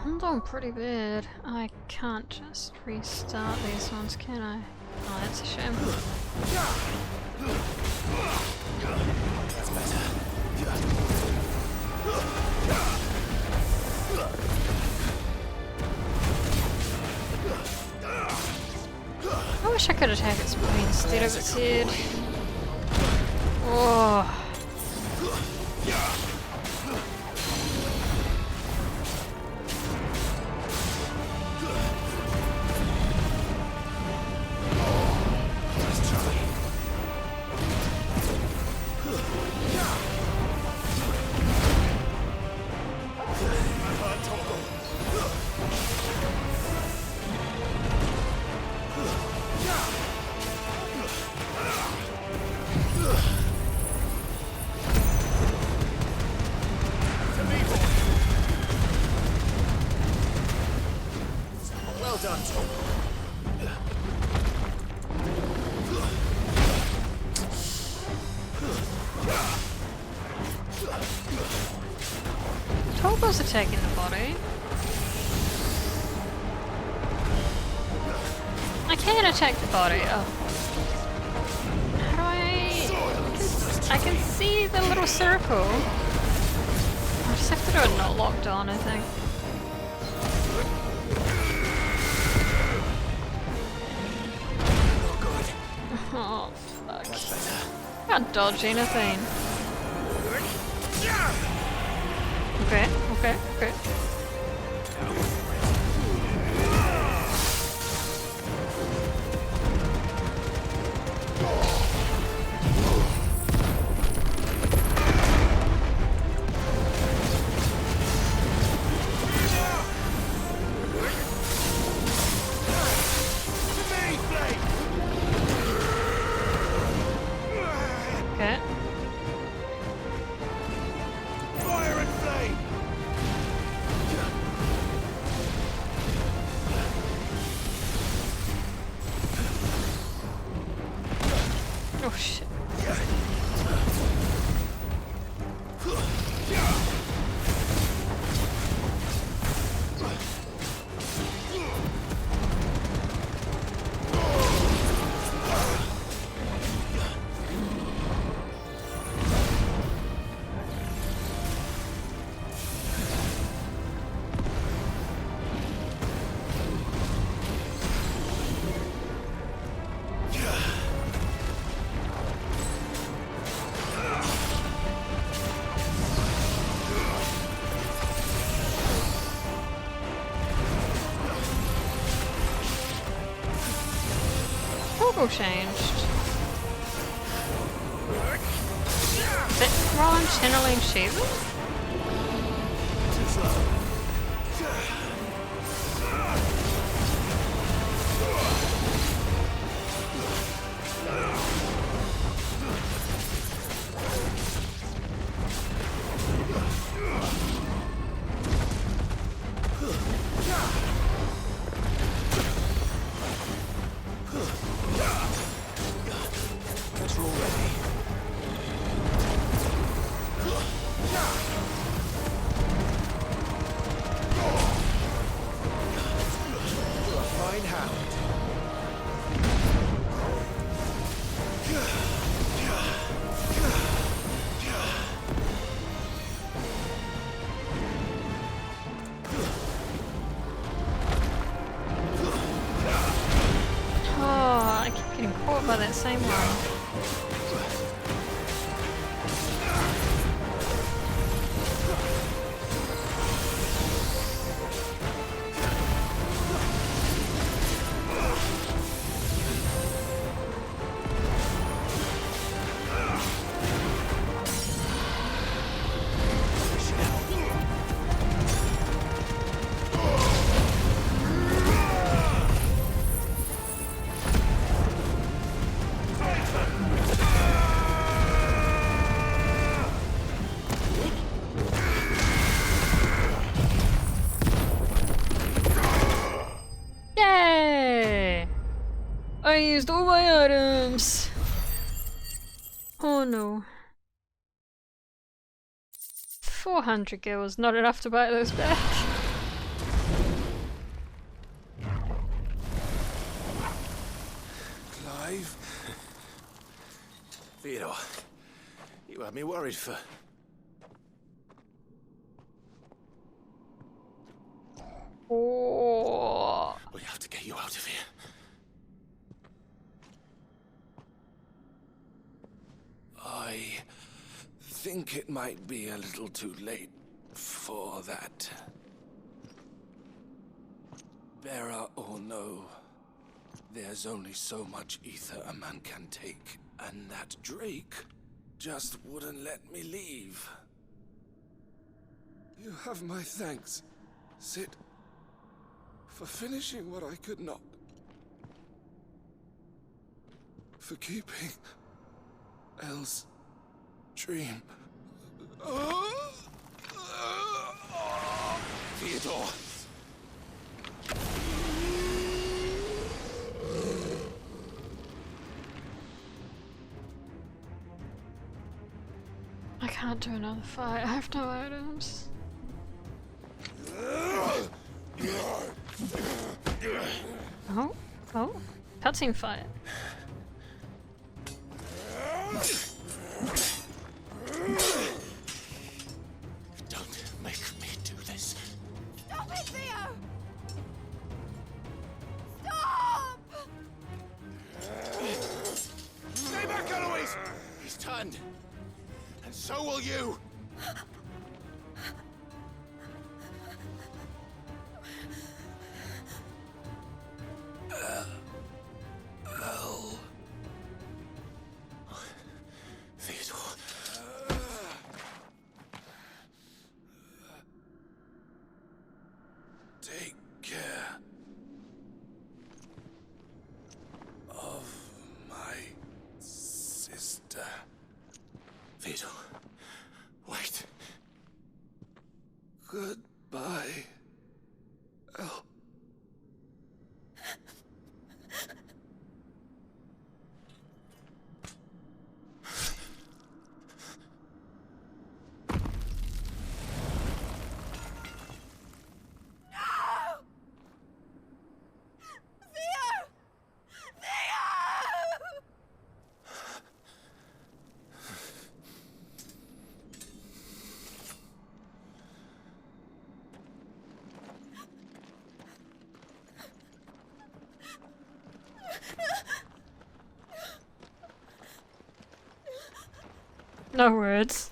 I'm doing pretty bad. I can't just restart these ones, can I? Oh, that's a shame. That's better. I wish I could attack its body instead of its head. Oh. Well done, Tom. Togo's attacking the body. I can attack the body. Oh. How do I can see the little circle. I just have to do it not locked on, I think. Oh, fuck. That's better. Can't dodge anything. Okay, okay, okay. toggle changed. Is that Ron channeling Shiva? By that same one. I used all my items. Oh no. 400 gil is not enough to buy those back. Clive? Theodore, you had me worried for... Oh. We have to get you out of here. I think it might be a little too late for that. Bearer or no, there's only so much ether a man can take, and that Drake just wouldn't let me leave. You have my thanks, Sid, for finishing what I could not. For keeping Elle's dream. Theodore! I can't do another fight. I have no items. Oh, cutscene fight. Don't make me do this. Stop it, Theo! Stop! Stay back, Eloise! He's turned. And so will you! Take care of my sister. Theodore, wait. Goodbye, Elle. No words.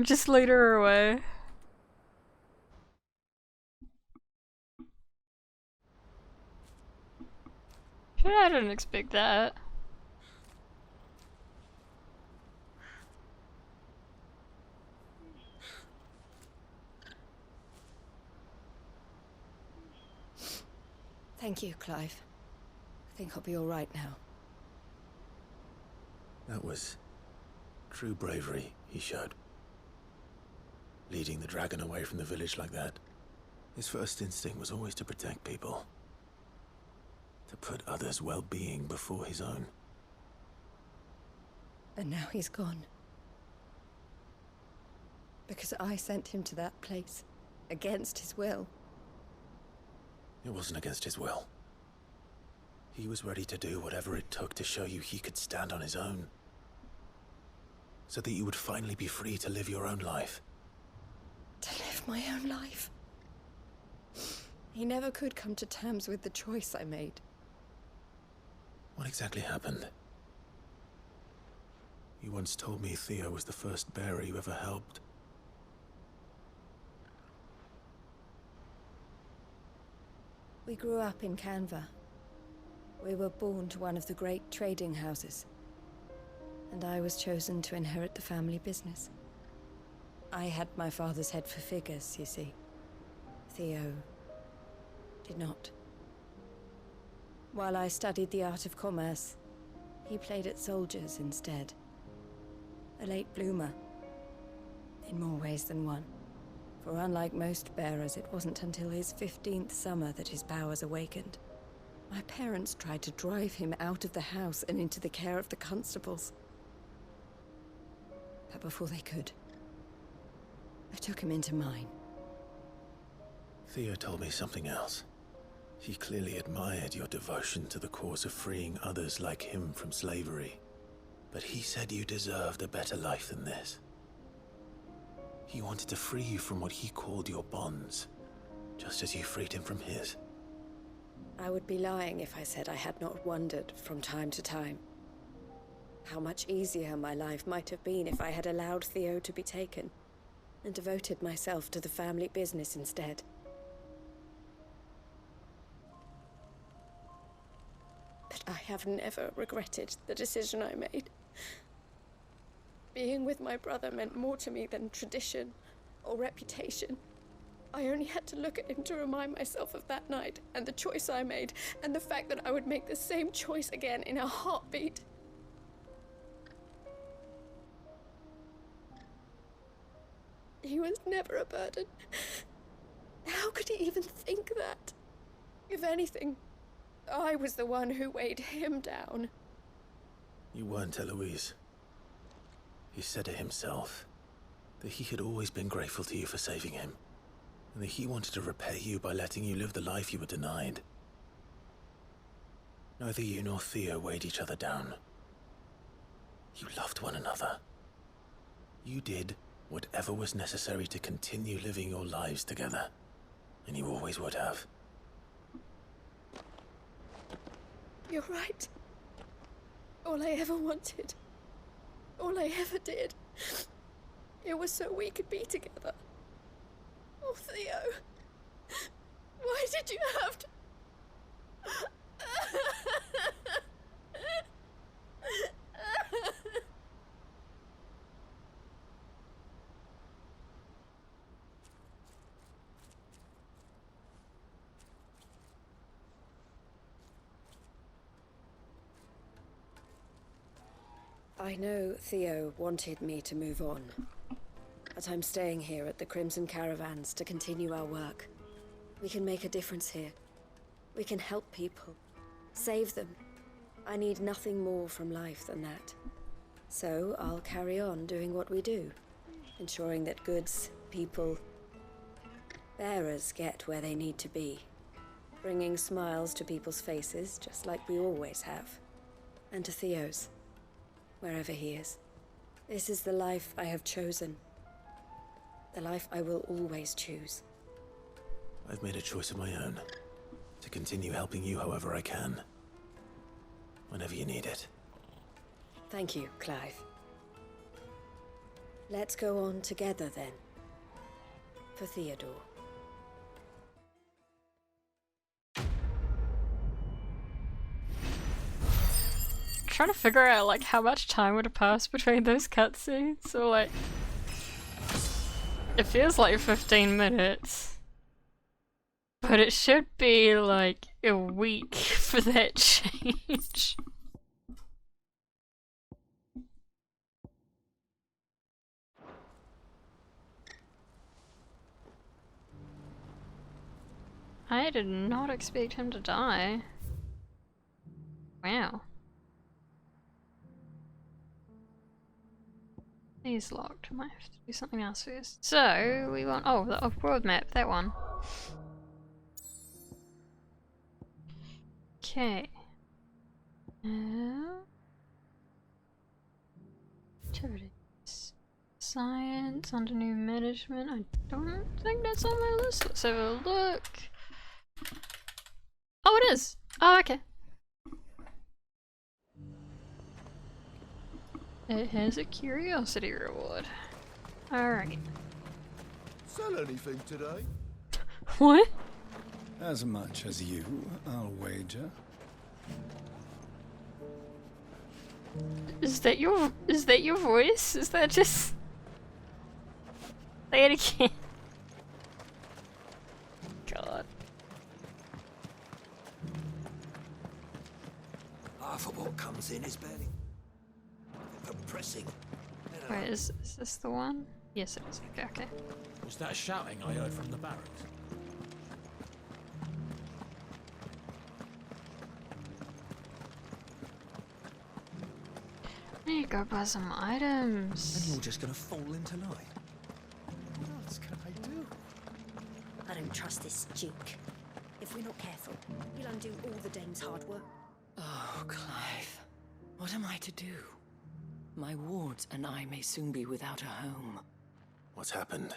Just lead her away. I didn't expect that. Thank you, Clive. I think I'll be all right now. That was true bravery he showed. Leading the dragon away from the village like that. His first instinct was always to protect people. To put others' well-being before his own. And now he's gone. Because I sent him to that place, against his will. It wasn't against his will. He was ready to do whatever it took to show you he could stand on his own. So that you would finally be free to live your own life. To live my own life. He never could come to terms with the choice I made. What exactly happened? You once told me Theo was the first bearer you ever helped. We grew up in Canva. We were born to one of the great trading houses. And I was chosen to inherit the family business. I had my father's head for figures, you see. Theo did not. While I studied the art of commerce, he played at soldiers instead. A late bloomer, in more ways than one. For unlike most bearers, it wasn't until his 15th summer that his powers awakened. My parents tried to drive him out of the house and into the care of the constables. But before they could, I took him into mine. Theo told me something else. He clearly admired your devotion to the cause of freeing others like him from slavery. But he said you deserved a better life than this. He wanted to free you from what he called your bonds, just as you freed him from his. I would be lying if I said I had not wondered from time to time how much easier my life might have been if I had allowed Theo to be taken and devoted myself to the family business instead. But I have never regretted the decision I made. Being with my brother meant more to me than tradition or reputation. I only had to look at him to remind myself of that night and the choice I made and the fact that I would make the same choice again in a heartbeat. He was never a burden. How could he even think that? If anything, I was the one who weighed him down. You weren't, Eloise. He said it himself, that he had always been grateful to you for saving him, and that he wanted to repay you by letting you live the life you were denied. Neither you nor Theo weighed each other down. You loved one another. You did whatever was necessary to continue living your lives together, and you always would have. You're right. All I ever wanted, all I ever did, it was so we could be together. Oh, Theo, why did you have to... I know Theo wanted me to move on, but I'm staying here at the Crimson Caravans to continue our work. We can make a difference here. We can help people, save them. I need nothing more from life than that. So I'll carry on doing what we do, ensuring that goods, people, bearers get where they need to be, bringing smiles to people's faces just like we always have, and to Theo's. Wherever he is. This is the life I have chosen. The life I will always choose. I've made a choice of my own. To continue helping you however I can. Whenever you need it. Thank you, Clive. Let's go on together then. For Theodore. trying to figure out like how much time would have passed between those cutscenes. So like, it feels like 15 minutes, but it should be like a week for that change. I did not expect him to die. Wow. He's locked. Might have to do something else first. So, we want... oh, the off-world map, that one. Okay. Activities. Science, under new management. I don't think that's on my list. Let's have a look. Oh, it is! Oh, okay. It has a curiosity reward. Alright. Sell anything today? What? As much as you, I'll wager. Is that your voice? Is that just... say it again. God. Half of what comes in is barely for pressing. Wait, is this the one? Yes, it is. Okay, okay. Was that shouting I heard from the barracks? I need to go buy some items. And you're just gonna fall into line. What else can I do? I don't trust this Duke. If we're not careful, he'll undo all the dame's hard work. Oh, Clive. What am I to do? My wards and I may soon be without a home. What's happened?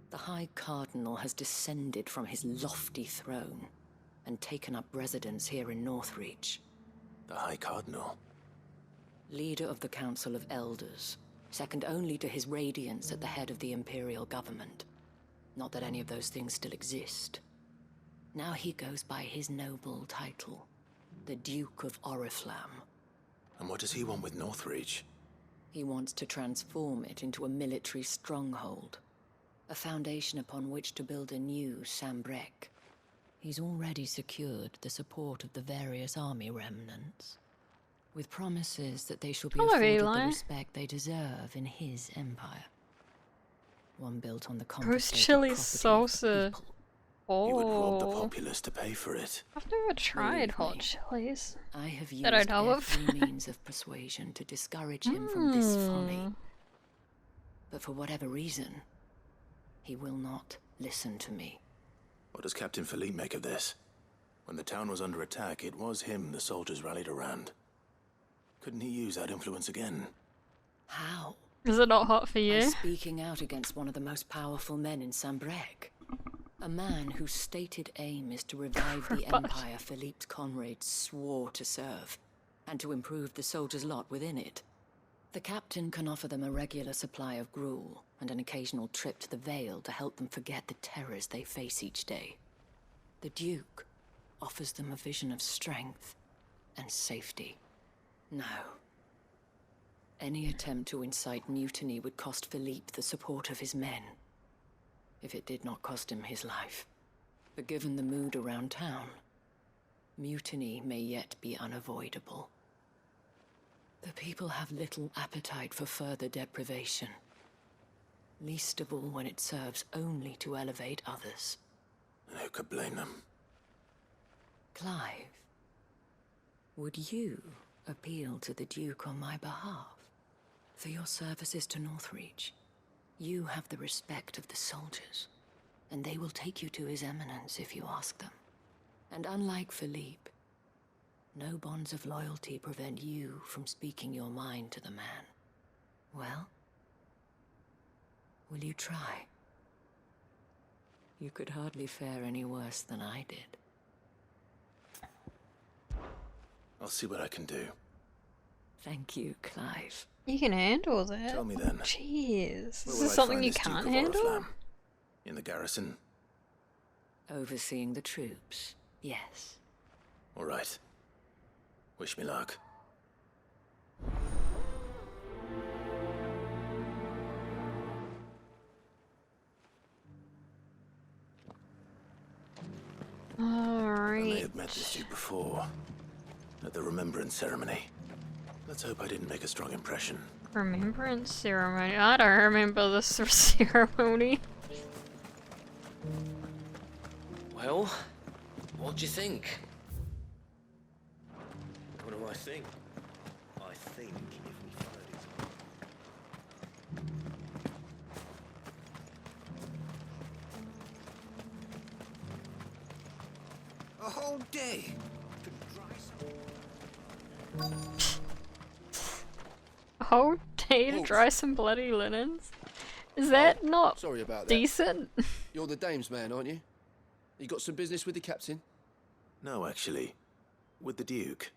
The High Cardinal has descended from his lofty throne and taken up residence here in Northreach. The High Cardinal? Leader of the Council of Elders, second only to his Radiance at the head of the Imperial government. Not that any of those things still exist. Now he goes by his noble title, the Duke of Oriflamme. And what does he want with Northreach? He wants to transform it into a military stronghold, a foundation upon which to build a new Sambrec. He's already secured the support of the various army remnants, with promises that they shall be afforded the respect they deserve in his empire. One built on the Ghost chili salsa. Oh. You would rob the populace to pay for it. I've never tried hot chilies. I have used that I know of. every means of persuasion to discourage him from this folly. But for whatever reason, he will not listen to me. What does Captain Philippe make of this? When the town was under attack, it was him the soldiers rallied around. Couldn't he use that influence again? How? Is it not hot for you? By speaking out against one of the most powerful men in Sambrec. A man whose stated aim is to revive the empire Philippe's comrades swore to serve, and to improve the soldiers' lot within it. The captain can offer them a regular supply of gruel, and an occasional trip to the Vale to help them forget the terrors they face each day. The Duke offers them a vision of strength and safety. No. Any attempt to incite mutiny would cost Philippe the support of his men, if it did not cost him his life. But given the mood around town, mutiny may yet be unavoidable. The people have little appetite for further deprivation, least of all when it serves only to elevate others. And who could blame them? Clive, would you appeal to the Duke on my behalf? For your services to Northreach, you have the respect of the soldiers, and they will take you to His Eminence if you ask them. And unlike Philippe, no bonds of loyalty prevent you from speaking your mind to the man. Well, will you try? You could hardly fare any worse than I did. I'll see what I can do. Thank you, Clive. You can handle that. Tell me then. Jeez. Where Is will this I something find you this Duke can't of handle? Oriflamme? In the garrison? Overseeing the troops, yes. All right. Wish me luck. I may Alright. have met this dude before, at the Remembrance Ceremony. Let's hope I didn't make a strong impression. Remembrance ceremony. I don't remember this ceremony. Well, what do you think? What do I think? I think if we followed it. A whole day. A whole day to dry some bloody linens? Is that not Sorry about that. decent? You're the dame's man, aren't you? You got some business with the captain? No, actually. With the Duke.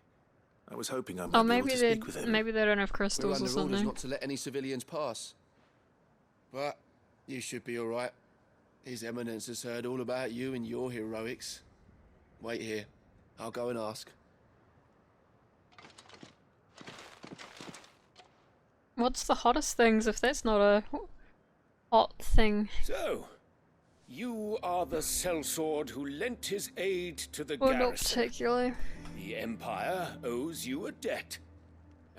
I was hoping I might Oh, be able maybe to they speak with him. maybe they don't have We're crystals or under orders something. not to let any civilians pass. But you should be all right. His Eminence has heard all about you and your heroics. Wait here. I'll go and ask. What's the hottest things if that's not a hot thing? So, you are the sellsword who lent his aid to the Well, not garrison. particularly. The Empire owes you a debt,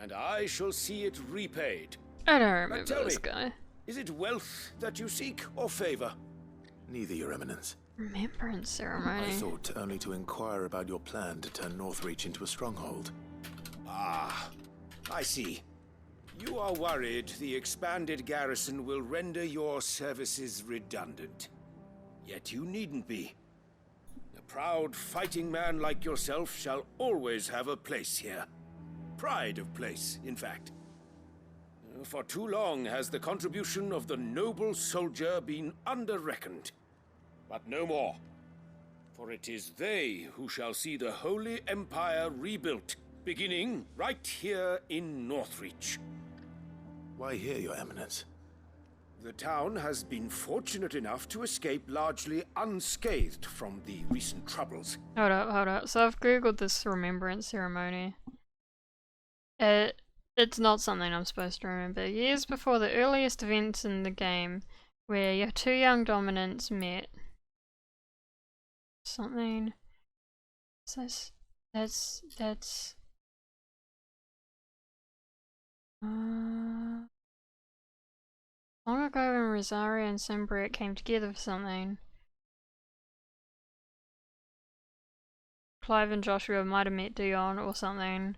and I shall see it repaid. I don't Now remember tell this me, guy. is it wealth that you seek, or favor? Neither, Your Eminence. Remembrance I ceremony. thought only to inquire about your plan to turn Northreach into a stronghold. Ah, I see. You are worried the expanded garrison will render your services redundant. Yet you needn't be. A proud fighting man like yourself shall always have a place here. Pride of place, in fact. For too long has the contribution of the noble soldier been under-reckoned. But no more. For it is they who shall see the Holy Empire rebuilt, beginning right here in Northreach. Why here, Your Eminence? The town has been fortunate enough to escape largely unscathed from the recent troubles. Hold up. So I've googled this remembrance ceremony. It's not something I'm supposed to remember. Years before the earliest events in the game, where your two young dominants met. Something. That's. Long ago when Rosaria and Sanbreque came together for something. Clive and Joshua might have met Dion or something.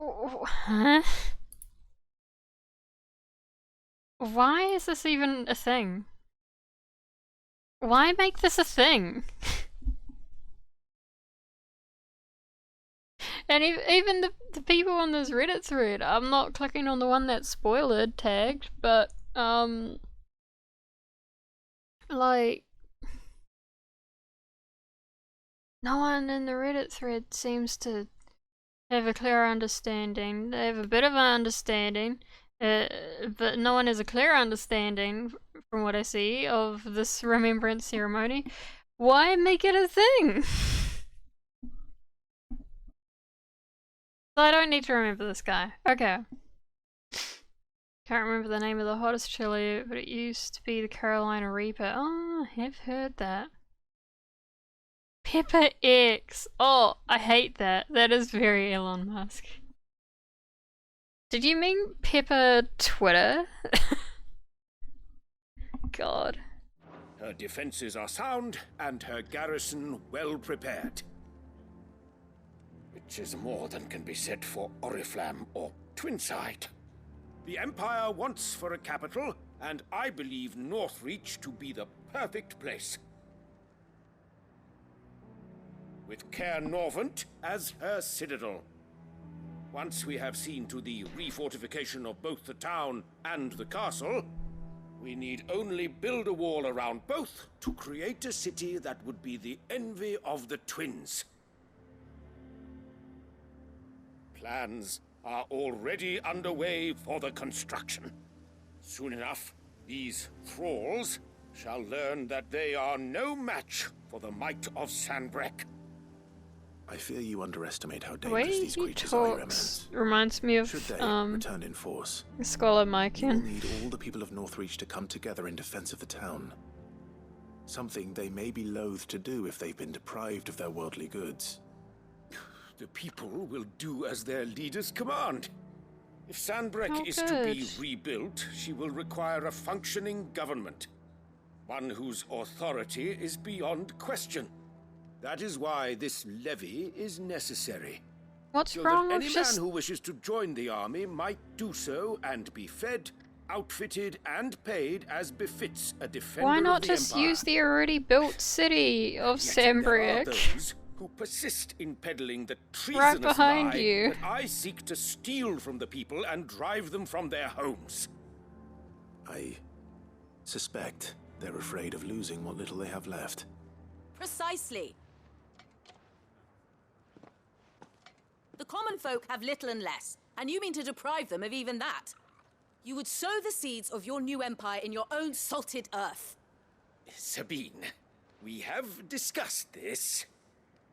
Huh? Why is this even a thing? Why make this a thing? And even the people on this Reddit thread, I'm not clicking on the one that's spoilered tagged, but like, no one in the Reddit thread seems to have a clear understanding. They have a bit of an understanding, but no one has a clear understanding, from what I see, of this remembrance ceremony. Why make it a thing? So I don't need to remember this guy. Okay. Can't remember the name of the hottest chili, but it used to be the Carolina Reaper. Oh, I have heard that. Pepper X. Oh, I hate that. That is very Elon Musk. Did you mean Pepper Twitter? God. Her defenses are sound, and her garrison well prepared. Which is more than can be said for Oriflamme or Twinside. The Empire wants for a capital, and I believe Northreach to be the perfect place. With Caer Norvent as her citadel. Once we have seen to the refortification of both the town and the castle, we need only build a wall around both to create a city that would be the envy of the twins. Plans are already underway for the construction. Soon enough, these thralls shall learn that they are no match for the might of Sanbreque. I fear you underestimate how The way dangerous these he creatures are, Your talks Eminence. reminds me of Should they return in force, Scholar you will Mykin. need all the people of Northreach to come together in defense of the town. Something they may be loath to do if they've been deprived of their worldly goods. The people will do as their leaders command. If Sandbreck Oh, is to be good. rebuilt, she will require a functioning government. One whose authority is beyond question. That is why this levy is necessary. What's so wrong that with any just... man who wishes to join the army might do so and be fed, outfitted, and paid as befits a defender Why of not the just Empire. use the already built city of Yet there are Sandbreak? those who persist in peddling the treasonous Right behind lie you. that I seek to steal from the people and drive them from their homes. I suspect they're afraid of losing what little they have left. Precisely. The common folk have little and less, and you mean to deprive them of even that. You would sow the seeds of your new empire in your own salted earth. Sabine, we have discussed this.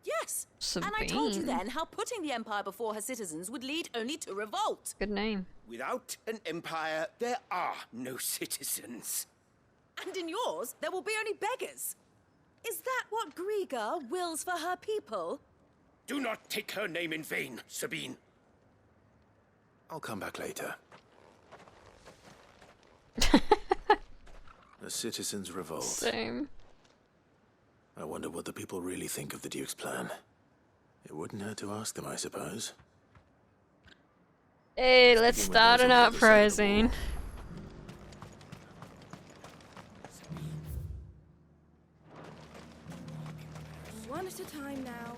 Yes, and I told you Sabine. then how putting the empire before her citizens would lead only to revolt. Good name. Without an empire, there are no citizens. And in yours, there will be only beggars. Is that what Griga wills for her people? Do not take her name in vain, Sabine. I'll come back later. The citizens revolt. Same. I wonder what the people really think of the Duke's plan. It wouldn't hurt to ask them, I suppose. Hey, let's start an uprising. One at a time now.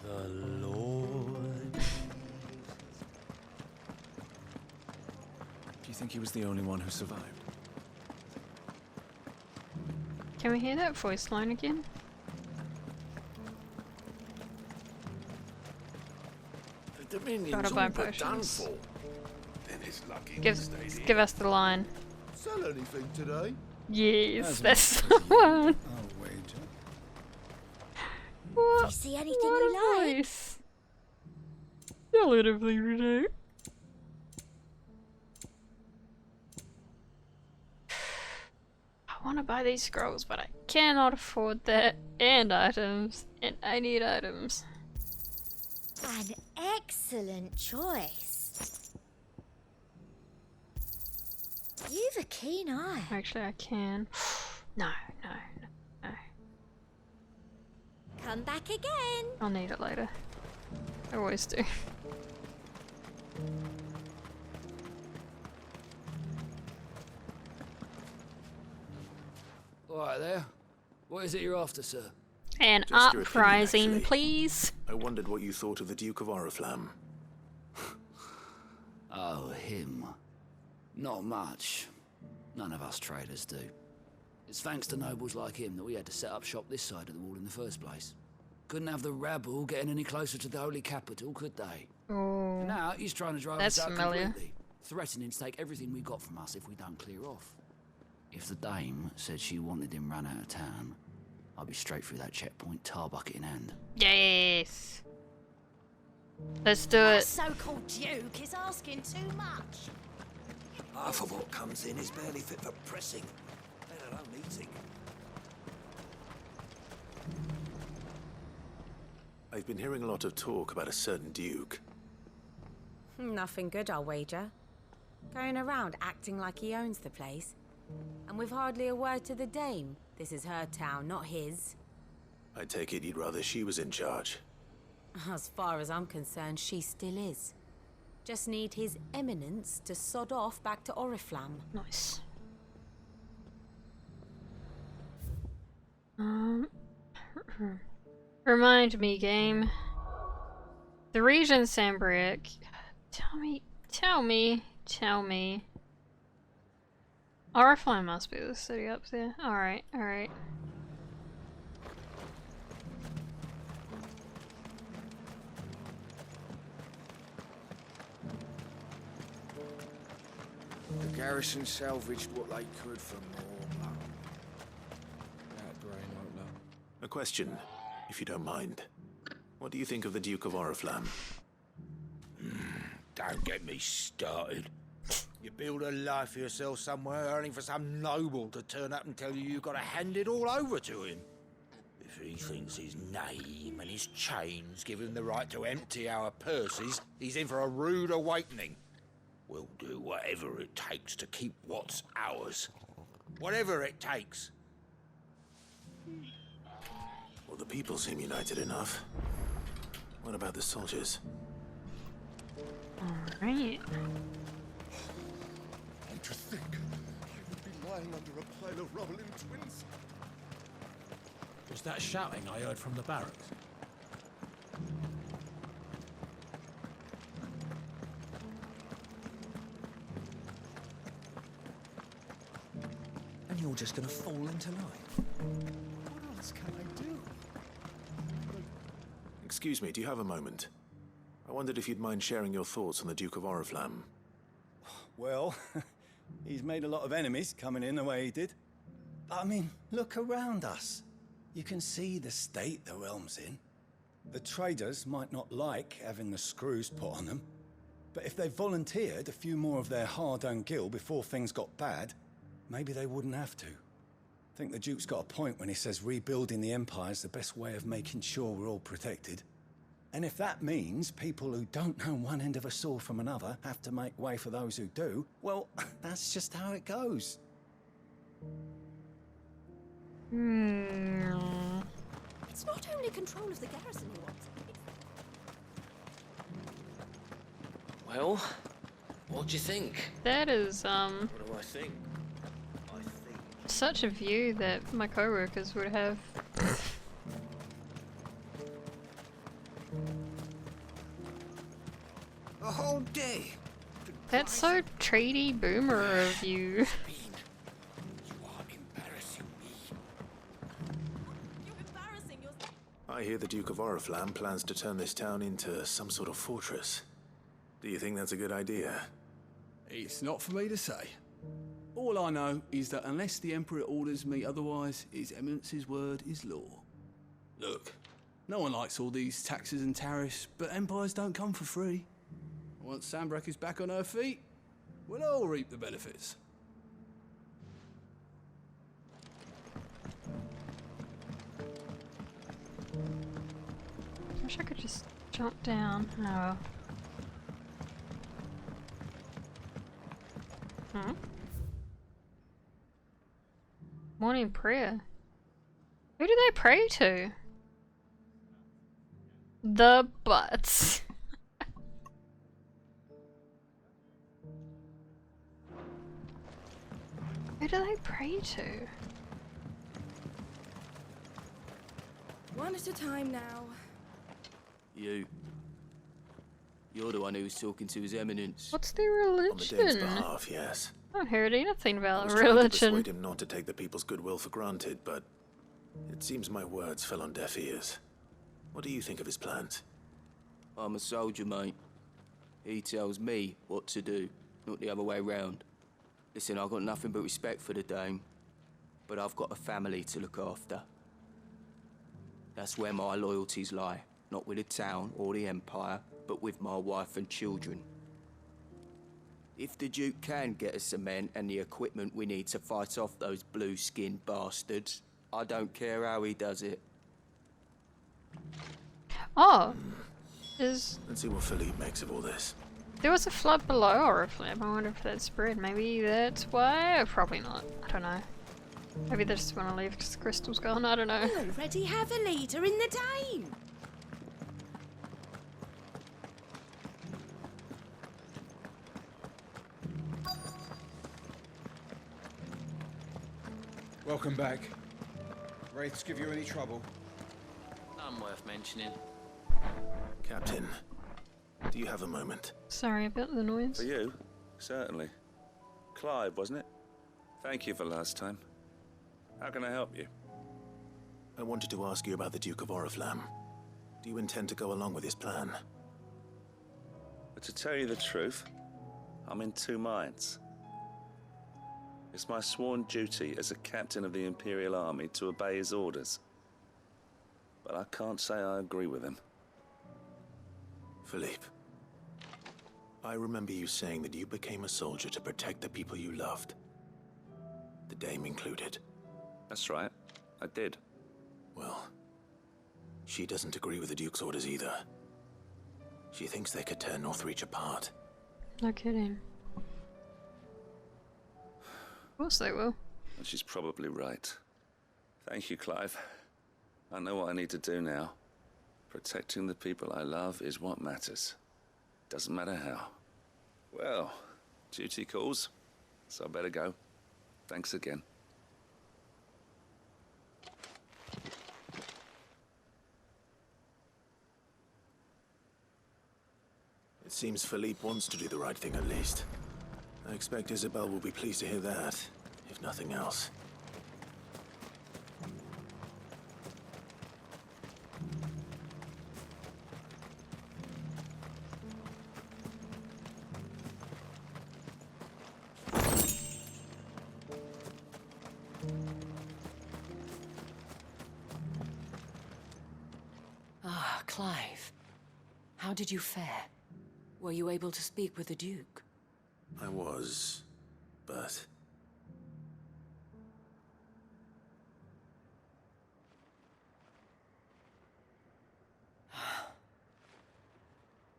The Lord. Do you think he was the only one who survived? Can we hear that voice line again? The Dominion's Gotta all buy but done potions. for. Then it's lucky Give us the line. Sell anything today? Yes, that's the one. Do you see anything you like? Voice. Relatively renewed. I want to buy these scrolls, but I cannot afford that. And items. And I need items. An excellent choice. You've a keen eye. Actually, I can. No. Come back again. I'll need it later. I always do. All right there. What is it you're after, sir? An Just your opinion, uprising, actually. please. I wondered what you thought of the Duke of Oriflamme. Oh, him. Not much. None of us traders do. It's thanks to nobles like him that we had to set up shop this side of the wall in the first place. Couldn't have the rabble getting any closer to the holy capital, could they? Oh. Now he's trying to drive That's us out familiar. completely, threatening to take everything we got from us if we don't clear off. If the dame said she wanted him run out of town, I'd be straight through that checkpoint, tar bucket in hand. Yes. Let's do That it. so-called Duke is asking too much. Half of what comes in is barely fit for pressing, let alone eating. I've been hearing a lot of talk about a certain Duke. Nothing good, I'll wager. Going around acting like he owns the place. And with hardly a word to the dame. This is her town, not his. I take it you'd rather she was in charge. As far as I'm concerned, she still is. Just need his eminence to sod off back to Oriflamme. Nice. Remind me, game. The region Sambrick. Tell me. Oriflamme must be the city up there. Alright. The garrison salvaged what they could from more A question, if you don't mind. What do you think of the Duke of Oriflamme? Don't get me started. You build a life for yourself somewhere, only for some noble to turn up and tell you you've got to hand it all over to him. If he thinks his name and his chains give him the right to empty our purses, he's in for a rude awakening. We'll do whatever it takes to keep what's ours. Whatever it takes. Well, the people seem united enough. What about the soldiers? Alright. And to think, I would be lying under a pile of rubble in Twins. Was that shouting I heard from the barracks? And you're just gonna fall into line? What else can I do? Excuse me, do you have a moment? I wondered if you'd mind sharing your thoughts on the Duke of Oriflamme. Well, he's made a lot of enemies coming in the way he did. But I mean, look around us. You can see the state the realm's in. The traders might not like having the screws put on them, but if they volunteered a few more of their hard-earned gil before things got bad, maybe they wouldn't have to. I think the Duke's got a point when he says rebuilding the Empire's the best way of making sure we're all protected. And if that means people who don't know one end of a sword from another have to make way for those who do, well, that's just how it goes. It's not only control of the garrison he wants. Well, what do you think? That is, What do I think? I think... such a view that my co-workers would have. A whole day. That's so treaty boomer of you. I hear the Duke of Oriflamme plans to turn this town into some sort of fortress. Do you think that's a good idea? It's not for me to say. All I know is that unless the Emperor orders me otherwise, His Eminence's word is law. Look, no one likes all these taxes and tariffs, but empires don't come for free. Once Sanbreque is back on her feet, we'll all reap the benefits. I wish I could just jump down. Oh well. Morning prayer. Who do they pray to? The butts. Who do they pray to? One at a time now. You're the one who was talking to His Eminence. What's their religion? On the Dane's behalf, yes. I haven't heard anything I about was trying to religion. persuade him not to take the people's goodwill for granted, but it seems my words fell on deaf ears. What do you think of his plans? I'm a soldier, mate. He tells me what to do, not the other way round. Listen, I've got nothing but respect for the Dane, but I've got a family to look after. That's where my loyalties lie, not with the town or the Empire, but with my wife and children. If the Duke can get us the men and the equipment we need to fight off those blue-skinned bastards, I don't care how he does it. Oh, Let's see what Philippe makes of all this. there was a flood below Oriflamme. I wonder if that spread. Maybe that's why. Probably not. I don't know. Maybe they just want to leave because the crystal's gone. I don't know. You already have a leader in the Dane. Welcome back. Wraiths give you any trouble? None worth mentioning. Captain, do you have a moment? Sorry about the noise. For you? Certainly. Clive, wasn't it? Thank you for last time. How can I help you? I wanted to ask you about the Duke of Oriflamme. Do you intend to go along with his plan? But to tell you the truth, I'm in two minds. It's my sworn duty as a captain of the Imperial Army to obey his orders. but I can't say I agree with him. Philippe, I remember you saying that you became a soldier to protect the people you loved. The Dame included. That's right, I did. Well, she doesn't agree with the Duke's orders either. She thinks they could tear Northreach apart. No kidding. Of course they will. And she's probably right. Thank you, Clive. I know what I need to do now. Protecting the people I love is what matters. Doesn't matter how. Well, duty calls, so I better go. Thanks again. It seems Philippe wants to do the right thing at least. I expect Isabel will be pleased to hear that, if nothing else. Ah, Clive. How did you fare? Were you able to speak with the Duke? I was, but...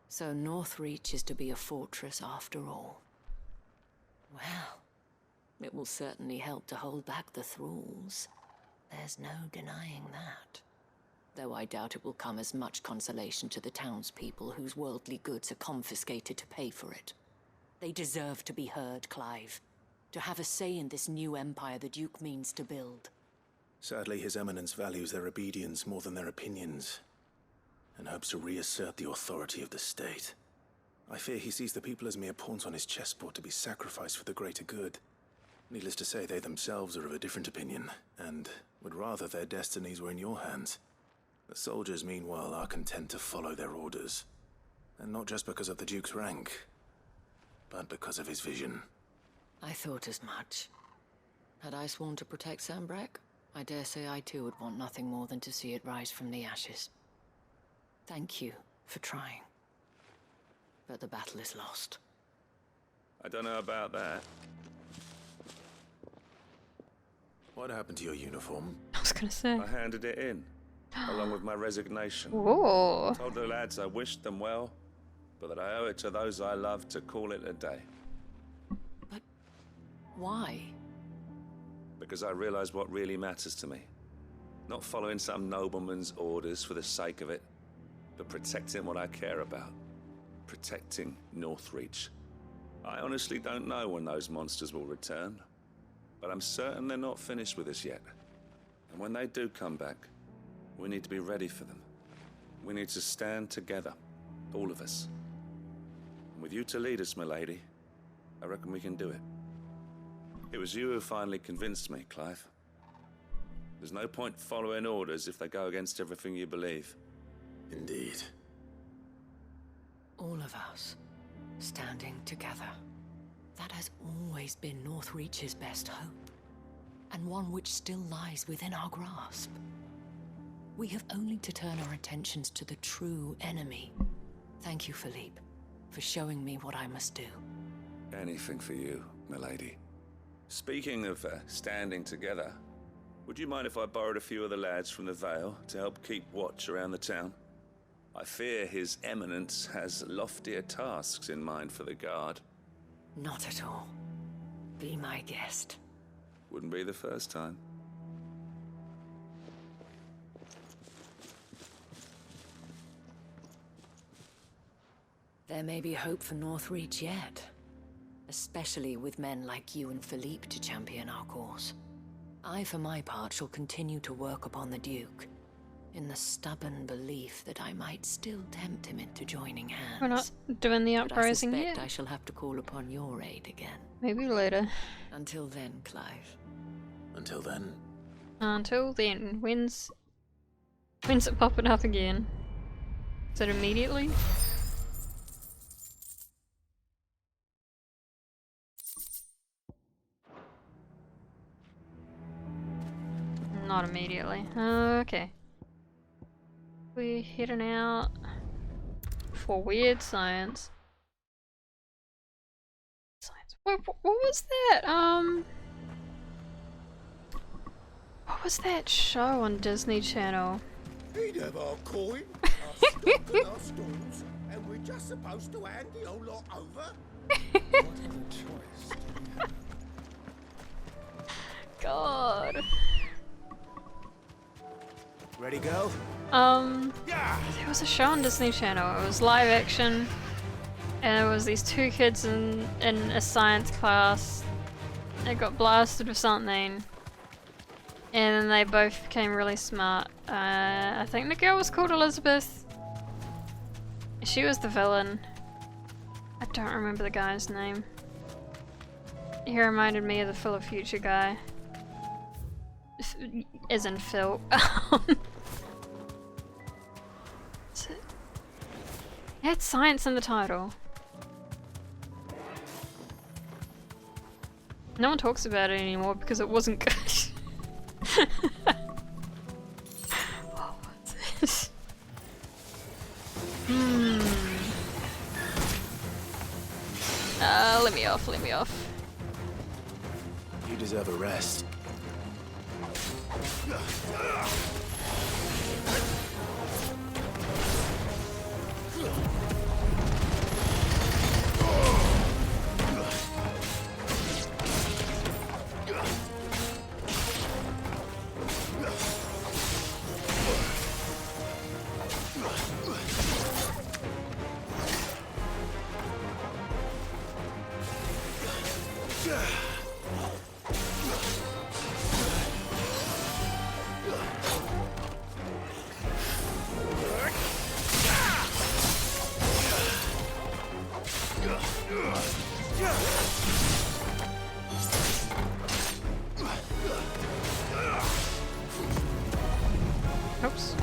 So Northreach is to be a fortress after all. Well, it will certainly help to hold back the thralls. There's no denying that. Though I doubt it will come as much consolation to the townspeople whose worldly goods are confiscated to pay for it. They deserve to be heard, Clive. To have a say in this new empire the Duke means to build. Sadly, His Eminence values their obedience more than their opinions, and hopes to reassert the authority of the state. I fear he sees the people as mere pawns on his chessboard to be sacrificed for the greater good. Needless to say, they themselves are of a different opinion, and would rather their destinies were in your hands. The soldiers, meanwhile, are content to follow their orders. And not just because of the Duke's rank, but because of his vision. I thought as much. Had I sworn to protect Sanbreque, I dare say I too would want nothing more than to see it rise from the ashes. Thank you for trying. But the battle is lost. I don't know about that. What happened to your uniform? I was gonna say. I handed it in, along with my resignation. Ooh. Told the lads I wished them well, but that I owe it to those I love to call it a day. But why? Because I realize what really matters to me. Not following some nobleman's orders for the sake of it, but protecting what I care about. Protecting Northreach. I honestly don't know when those monsters will return, but I'm certain they're not finished with us yet. And when they do come back, we need to be ready for them. We need to stand together, all of us. And with you to lead us, milady, I reckon we can do it. It was you who finally convinced me, Clive. There's no point following orders if they go against everything you believe. Indeed. All of us, standing together. That has always been Northreach's best hope, and one which still lies within our grasp. We have only to turn our attentions to the true enemy. Thank you, Philippe, for showing me what I must do. Anything for you, milady. Speaking of standing together, would you mind if I borrowed a few of the lads from the Vale to help keep watch around the town? I fear His Eminence has loftier tasks in mind for the guard. Not at all. Be my guest. Wouldn't be the first time. There may be hope for Northreach yet. Especially with men like you and Philippe to champion our cause. I, for my part, shall continue to work upon the Duke, in the stubborn belief that I might still tempt him into joining hands. We're not doing the uprising but I yet. suspect I shall have to call upon your aid again. Maybe later. Until then, Clive. Until then? Until then. When's it popping up again? Is it immediately? Not immediately. Okay. We're heading out for weird science. What was that? What was that show on Disney Channel? He'd have our coin, our stock and our stalls, and we're just supposed to hand the whole lot over? What other choice do we have? God. Ready, go? There was a show on Disney Channel. It was live action, and it was these two kids in a science class. They got blasted with something, and then they both became really smart. I think the girl was called Elizabeth. She was the villain. I don't remember the guy's name. He reminded me of the Phil of Future guy. As in Phil. It had science in the title. No one talks about it anymore because it wasn't good. Oh, what's this? Let me off, let me off. You deserve a rest. Oops.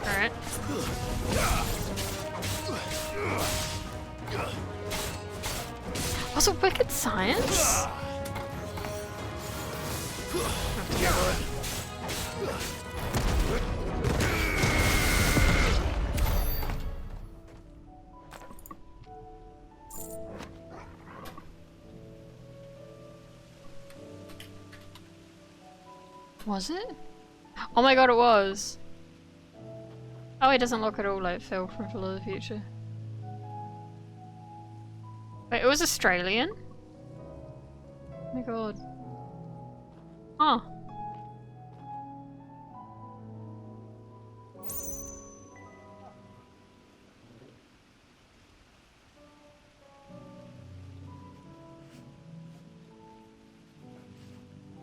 Alright. Was it Wicked Science? Was it? Oh my god, it was! Oh, he doesn't look at all like Phil from Phil of the Future. Wait, it was Australian? Oh my god. Huh.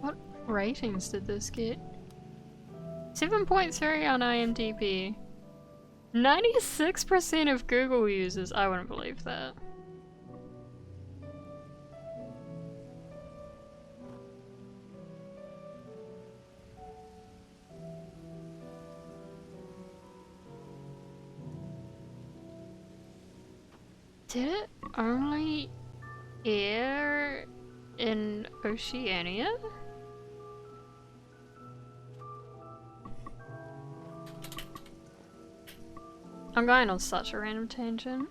What ratings did this get? 7.3 on IMDb. 96% of Google users. I wouldn't believe that. Did it only air in Oceania? I'm going on such a random tangent.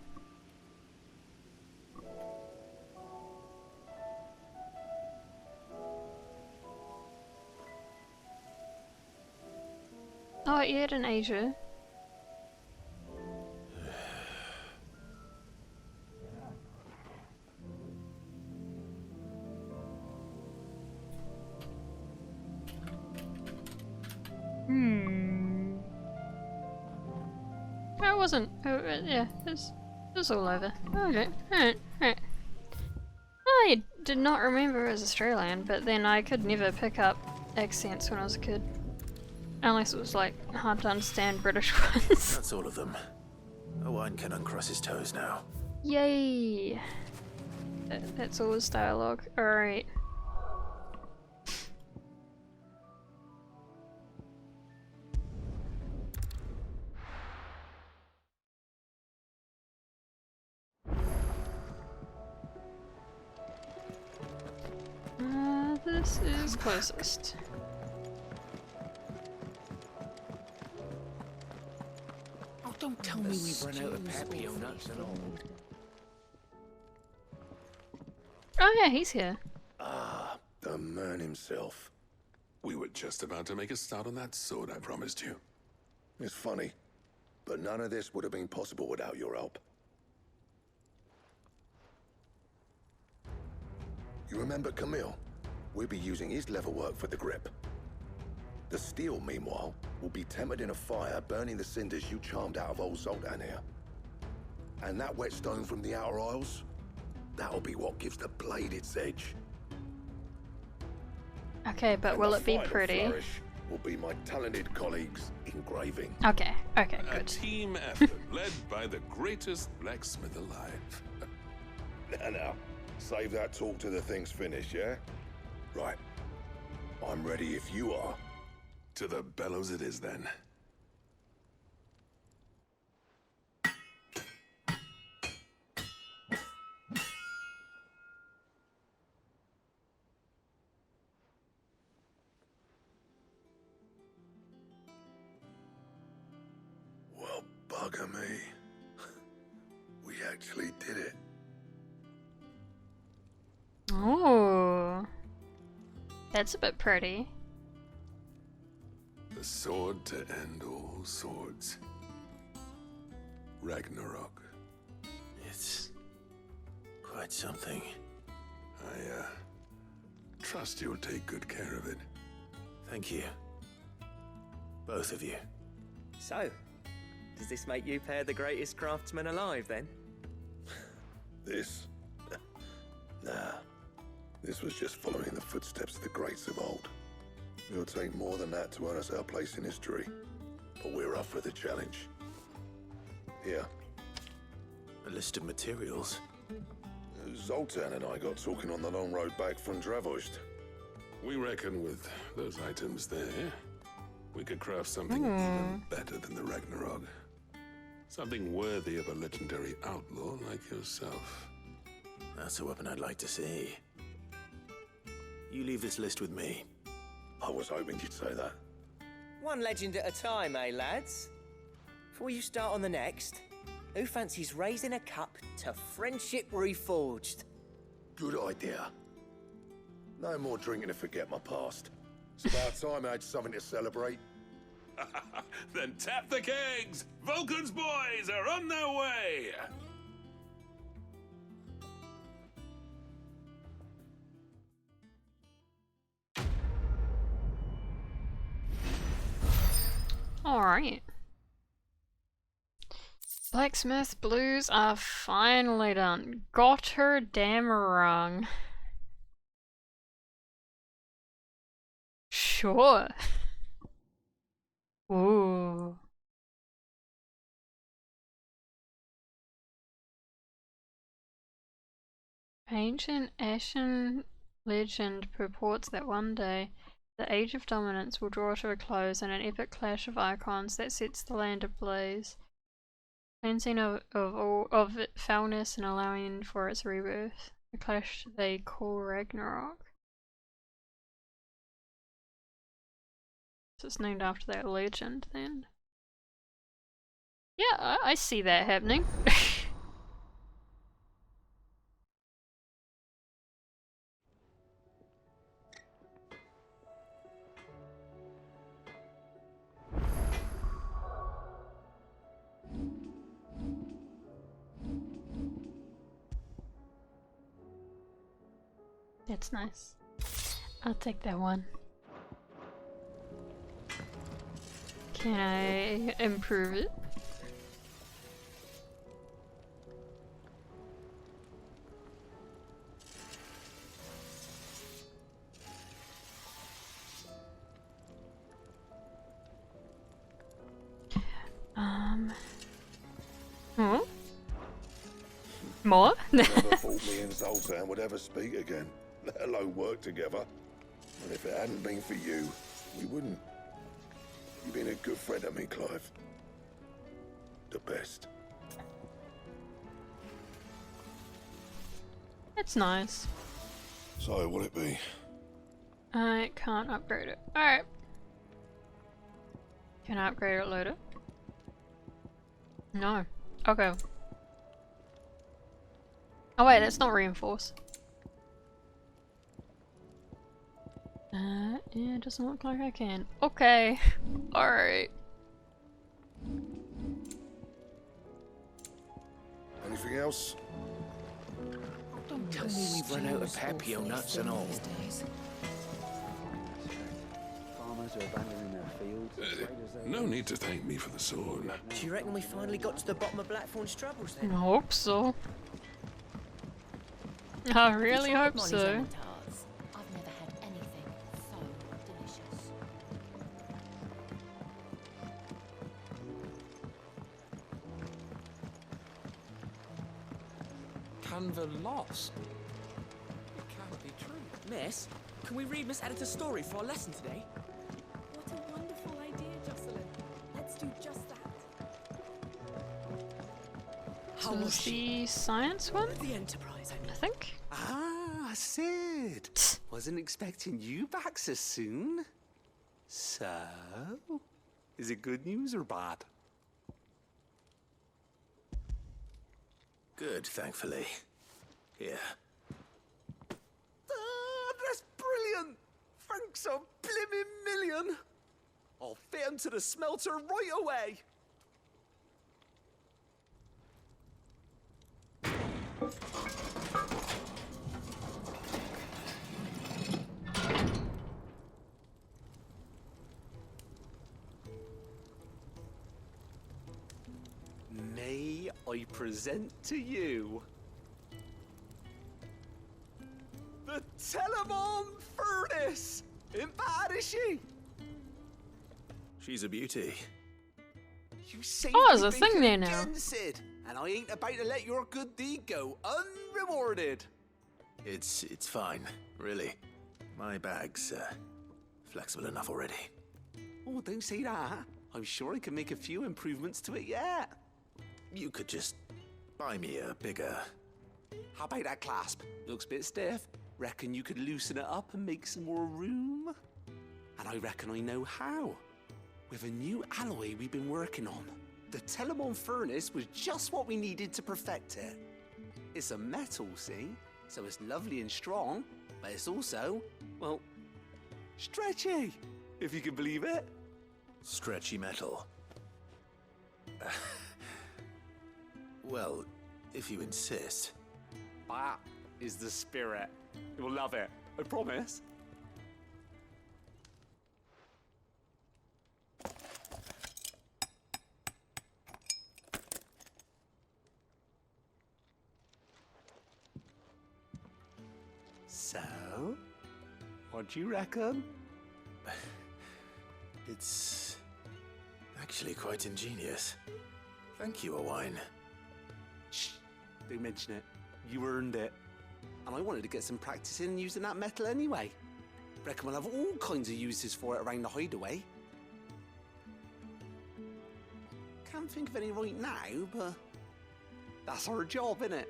Oh, it aired in Asia. No, it wasn't. Yeah, it was all over. Okay, alright. I did not remember it was Australian, but then I could never pick up accents when I was a kid. Unless it was like hard to understand British ones. That's all of them. Owen can uncross his toes now. Yay! That's all his dialogue. Alright. This is closest. Don't tell me we've run out of papio nuts and all. Oh yeah, he's here. Ah, the man himself. We were just about to make a start on that sword I promised you. It's funny, but none of this would have been possible without your help. You remember Camille? We'll be using his leather work for the grip. The steel, meanwhile, will be tempered in a fire, burning the cinders you charmed out of old Zoltan here. And that whetstone from the Outer Isles, that'll be what gives the blade its edge. Okay, but will it be pretty? Flourish will be my talented colleagues engraving. Okay, okay, A good. team effort led by the greatest blacksmith alive. Now, save that talk till the thing's finished, yeah? Right. I'm ready if you are. To the bellows it is then. Well, bugger me. We actually did it. Oh, that's a bit pretty. The sword to end all swords. Ragnarok. It's quite something. I trust you'll take good care of it. Thank you. Both of you. So, does this make you pair the greatest craftsman alive, then? This? Nah. This was just following the footsteps of the greats of old. It'll take more than that to earn us our place in history. But we're up for the challenge. Here. A list of materials. Zoltan and I got talking on the long road back from Dravost. We reckon with those items there, we could craft something even better than the Ragnarok. Something worthy of a legendary outlaw like yourself. That's a weapon I'd like to see. You leave this list with me. I was hoping you'd say that. One legend at a time, eh, lads? Before you start on the next, who fancies raising a cup to friendship reforged? Good idea. No more drinking to forget my past. It's about time I had something to celebrate. Then tap the kegs! Vulcan's boys are on their way! Alright. Blacksmith blues are finally done. Got her damn wrong. Sure. Ooh. Ancient Ashen legend purports that one day the Age of Dominance will draw to a close in an epic clash of icons that sets the land ablaze, cleansing of foulness and allowing for its rebirth. A clash they call Ragnarok. So it's named after that legend then. Yeah, I see that happening. That's nice. I'll take that one. Can I improve it? More? Never thought me and Zoltan would ever speak again, let alone work together. And if it hadn't been for you, we wouldn't. You've been a good friend to me, Clive. The best. That's nice. So, will it be? I can't upgrade it. Alright. Can I upgrade it later? No. Okay. Oh wait, that's not reinforced. Yeah, it doesn't look like I can. Okay. Alright. Anything else? Don't tell me we've run out of papio nuts and all. Farmers are abandoning their fields. No need to thank me for the sword. Do you reckon we finally got to the bottom of Blackthorn's troubles then? I hope so. I really hope so. I've never had anything so delicious. Canva lost. It can't be true. Miss, can we read Miss Editor's story for our lesson today? What a wonderful idea, Jocelyn. Let's do just that. How was the science one? The Enterprise, I think. Ah, Sid. Wasn't expecting you back so soon. So, is it good news or bad? Good, thankfully. Here. Ah, that's brilliant! Thanks a blimmin' million! I'll fit 'em to the smelter right away! May I present to you the Telemon Furnace! Ain't bad, is she? She's a beauty. You saved Oh, there's me a thing there now. again, Sid, and I ain't about to let your good deed go unrewarded. It's fine, really. My bag's flexible enough already. Oh, don't say that. I'm sure I can make a few improvements to it yet. You could just buy me a bigger... How about that clasp? Looks a bit stiff. Reckon you could loosen it up and make some more room? And I reckon I know how. With a new alloy we've been working on. The Telemon Furnace was just what we needed to perfect it. It's a metal, see? So it's lovely and strong, but it's also, well, stretchy, if you can believe it. Stretchy metal. Well, if you insist. That is the spirit. You'll love it, I promise. So, what do you reckon? It's actually quite ingenious. Thank you, Owain. Shh, don't mention it. You earned it. And I wanted to get some practice in using that metal anyway. Reckon we'll have all kinds of uses for it around the hideaway. Can't think of any right now, but that's our job, innit?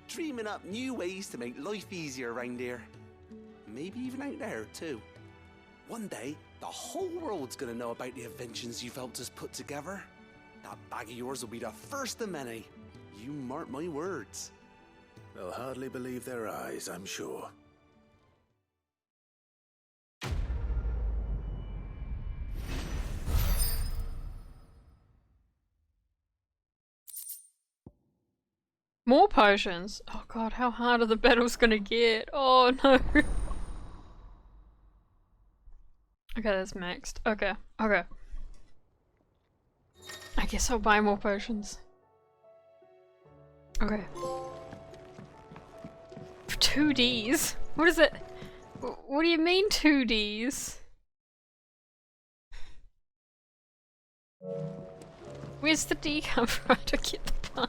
Dreaming up new ways to make life easier around here. Maybe even out there, too. One day, the whole world's gonna know about the inventions you've helped us put together. That bag of yours will be the first of many. You mark my words. They'll hardly believe their eyes, I'm sure. More potions. Oh god, how hard are the battles gonna get? Oh no. Okay, that's maxed. Okay, okay. I guess I'll buy more potions. Okay. For 2Ds? What is it? What do you mean 2Ds? Where's the D come from? I don't get the pun.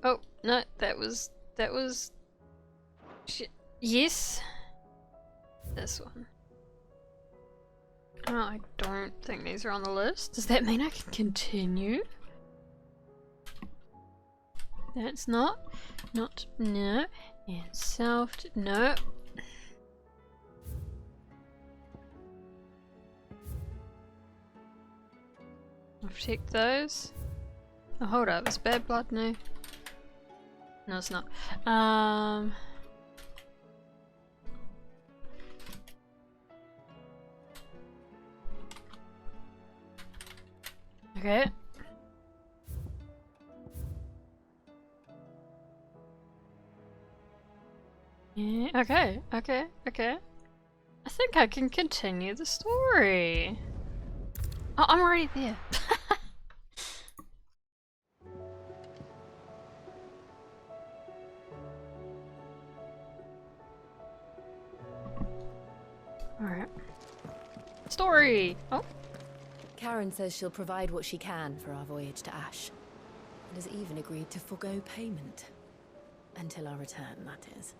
Oh, no, that was... Shit. Yes. This one. Oh, I don't think these are on the list. Does that mean I can continue? That's not, no, and self, no. protect those. Oh, hold up. Is bad blood? No. No, it's not. Okay. Yeah, okay. I think I can continue the story. Oh, I'm already there. Alright. Story! Oh. Karen says she'll provide what she can for our voyage to Ash. And has even agreed to forego payment. Until our return, that is.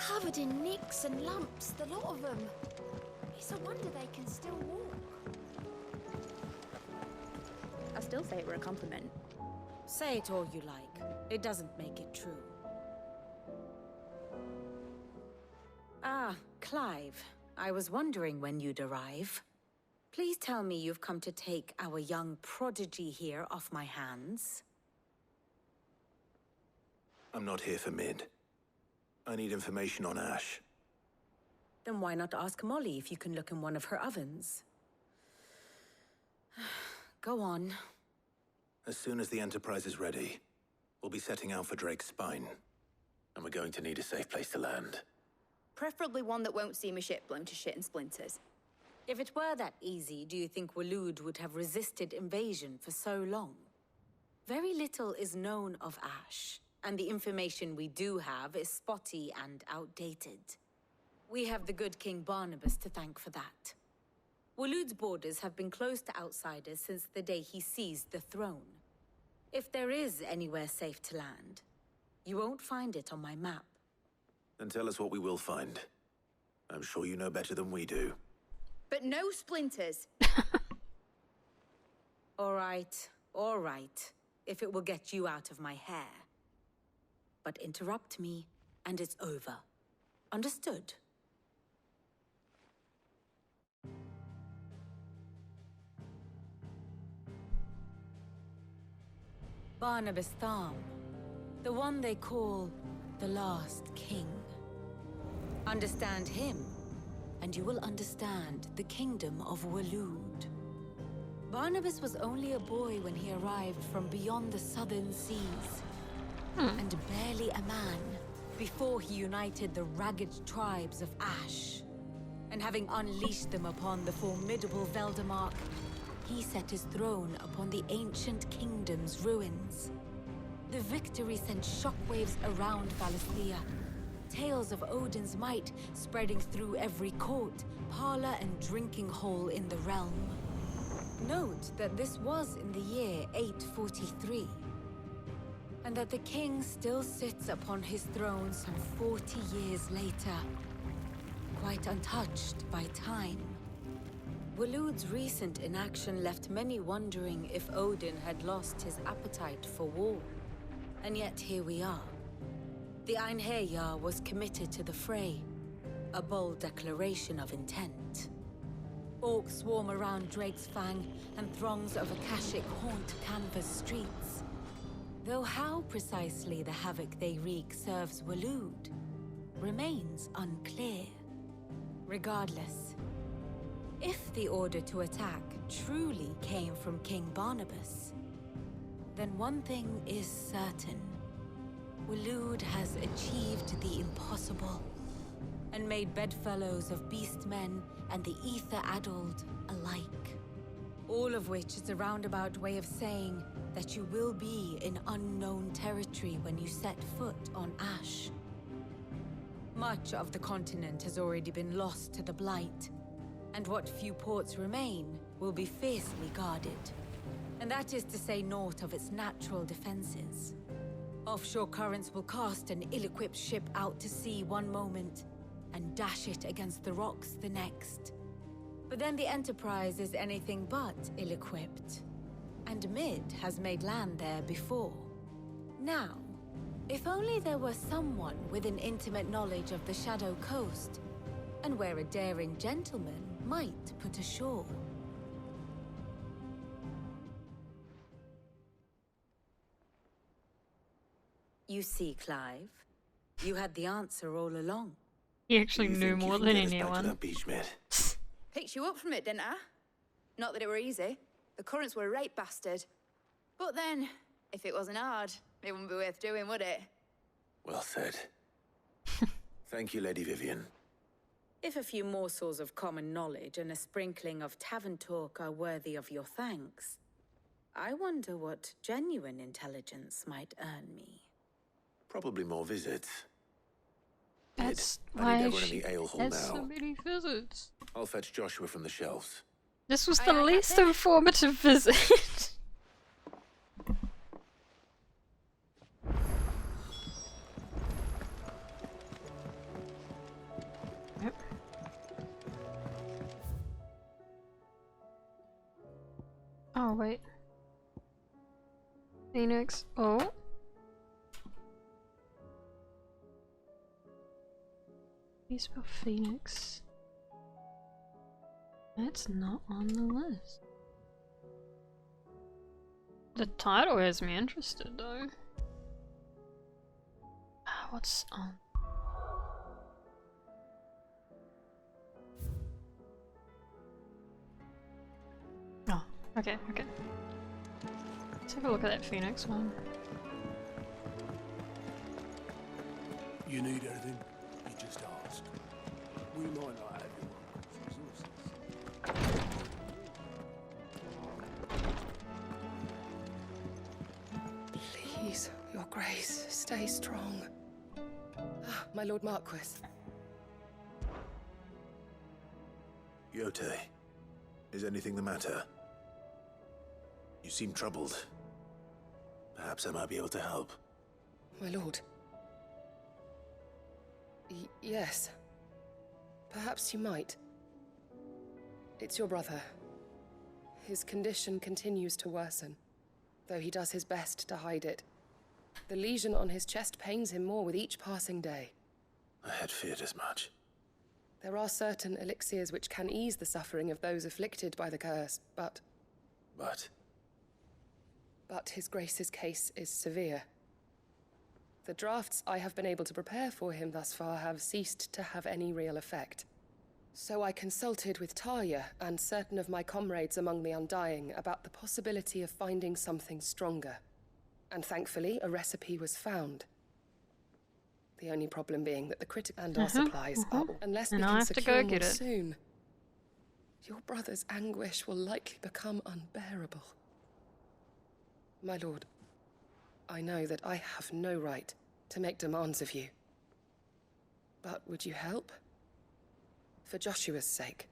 Covered in nicks and lumps, the lot of them. It's a wonder they can still walk. I still say it were a compliment. Say it all you like. It doesn't make it true. Ah, Clive. I was wondering when you'd arrive. Please tell me you've come to take our young prodigy here off my hands. I'm not here for Mid. I need information on Ash. Then why not ask Molly if you can look in one of her ovens? Go on. As soon as the Enterprise is ready, we'll be setting out for Drake's Spine. And we're going to need a safe place to land. Preferably one that won't see my ship blown to shit and splinters. If it were that easy, do you think Waloed would have resisted invasion for so long? Very little is known of Ash, and the information we do have is spotty and outdated. We have the good King Barnabas to thank for that. Waloed's borders have been closed to outsiders since the day he seized the throne. If there is anywhere safe to land, you won't find it on my map. Then tell us what we will find. I'm sure you know better than we do. But no splinters. All right. If it will get you out of my hair. But interrupt me, and it's over. Understood? Barnabas Tham, the one they call the last king. Understand him, and you will understand the kingdom of Waloed. Barnabas was only a boy when he arrived from beyond the southern seas, and barely a man before he united the ragged tribes of Ash. And having unleashed them upon the formidable Veldamark, he set his throne upon the ancient kingdom's ruins. The victory sent shockwaves around Valisthea, tales of Odin's might spreading through every court, parlor, and drinking hole in the realm. Note that this was in the year 843, and that the king still sits upon his throne some 40 years later, quite untouched by time. Waloed's recent inaction left many wondering if Odin had lost his appetite for war. And yet here we are. The Einherjar was committed to the fray, a bold declaration of intent. Orcs swarm around Drake's Fang, and throngs of Akashic haunt Canva's streets. Though how precisely the havoc they wreak serves Waloed remains unclear. Regardless, if the order to attack truly came from King Barnabas, then one thing is certain. Waloed has achieved the impossible, and made bedfellows of beastmen and the ether-addled alike. All of which is a roundabout way of saying that you will be in unknown territory when you set foot on Ash. Much of the continent has already been lost to the Blight, and what few ports remain will be fiercely guarded. And that is to say naught of its natural defenses. Offshore currents will cast an ill-equipped ship out to sea one moment, and dash it against the rocks the next. But then the Enterprise is anything but ill-equipped. And Mid has made land there before. Now, if only there were someone with an intimate knowledge of the Shadow Coast, and where a daring gentleman might put ashore. You see, Clive, you had the answer all along. He actually knew more than anyone. Picked you up from it, didn't I? Not that it were easy. The currents were a right bastard. But then, if it wasn't hard, it wouldn't be worth doing, would it? Well said. Thank you, Lady Vivian. If a few morsels of common knowledge and a sprinkling of tavern talk are worthy of your thanks, I wonder what genuine intelligence might earn me. Probably more visits. That's I need why everyone in she the ale hall has now. so many visits. I'll fetch Joshua from the shelves. This was the least informative visit. Yep. Oh, wait. Phoenix. Oh. You spell Phoenix. That's not on the list. The title has me interested though. What's on? Oh, okay, okay. Let's have a look at that Phoenix one. You need anything, you just ask. We might not have your Please, your grace, stay strong. Ah, my Lord Marquis. Yote, is anything the matter? You seem troubled. Perhaps I might be able to help. My lord. Yes. Perhaps you might. It's your brother. His condition continues to worsen, though he does his best to hide it. The lesion on his chest pains him more with each passing day. I had feared as much. There are certain elixirs which can ease the suffering of those afflicted by the curse, but his grace's case is severe. The drafts I have been able to prepare for him thus far have ceased to have any real effect. So I consulted with Talia and certain of my comrades among the Undying about the possibility of finding something stronger. And thankfully, a recipe was found. The only problem being that the and our supplies are, unless we can secure more soon, your brother's anguish will likely become unbearable. My lord, I know that I have no right to make demands of you. But would you help? For Joshua's sake.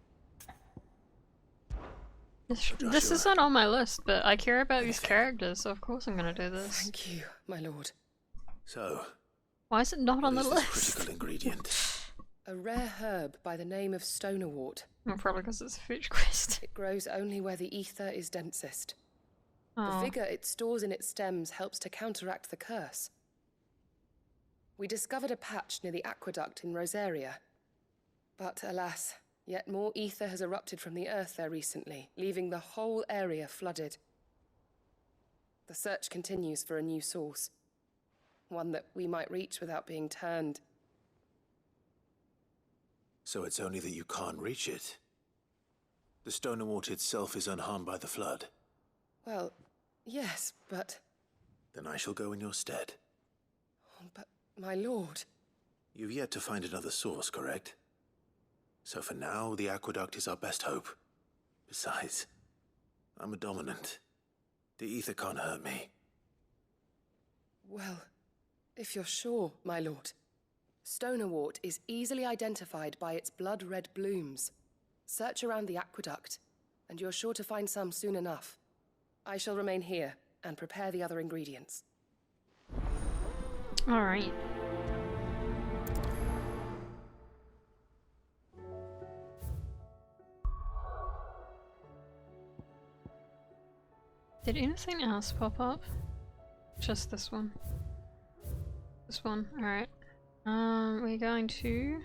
This isn't on my list, but I care about these characters, so of course I'm gonna do this. Thank you, my lord. So, why is it not on the list? Critical ingredient. A rare herb by the name of stonerwort. Well, probably because it's a fetch quest. It grows only where the ether is densest. Oh. The vigor it stores in its stems helps to counteract the curse. We discovered a patch near the aqueduct in Rosaria. But alas, yet more ether has erupted from the earth there recently, leaving the whole area flooded. The search continues for a new source. One that we might reach without being turned. So it's only that you can't reach it. The Stonerwort itself is unharmed by the flood. Well, yes, but... Then I shall go in your stead. But, my lord... You've yet to find another source, correct? So for now, the aqueduct is our best hope. Besides, I'm a dominant. The ether can't hurt me. Well, if you're sure, my lord. Stonerwort is easily identified by its blood-red blooms. Search around the aqueduct, and you're sure to find some soon enough. I shall remain here and prepare the other ingredients. All right. Did anything else pop up? Just this one. This one, alright. We're going to...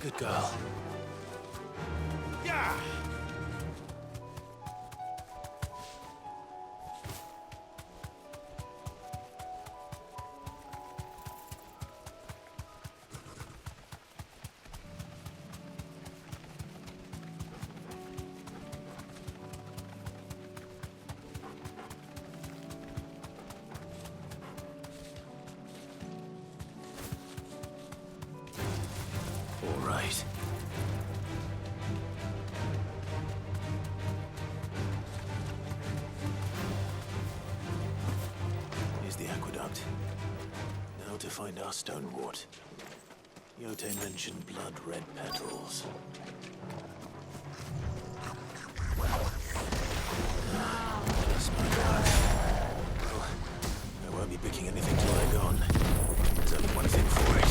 Good girl. Yeah! All right. Here's the aqueduct. Now to find our stone wart. Yote mentioned blood-red petals. Bless my God. Well, I won't be picking anything till I'm gone. There's only one thing for it.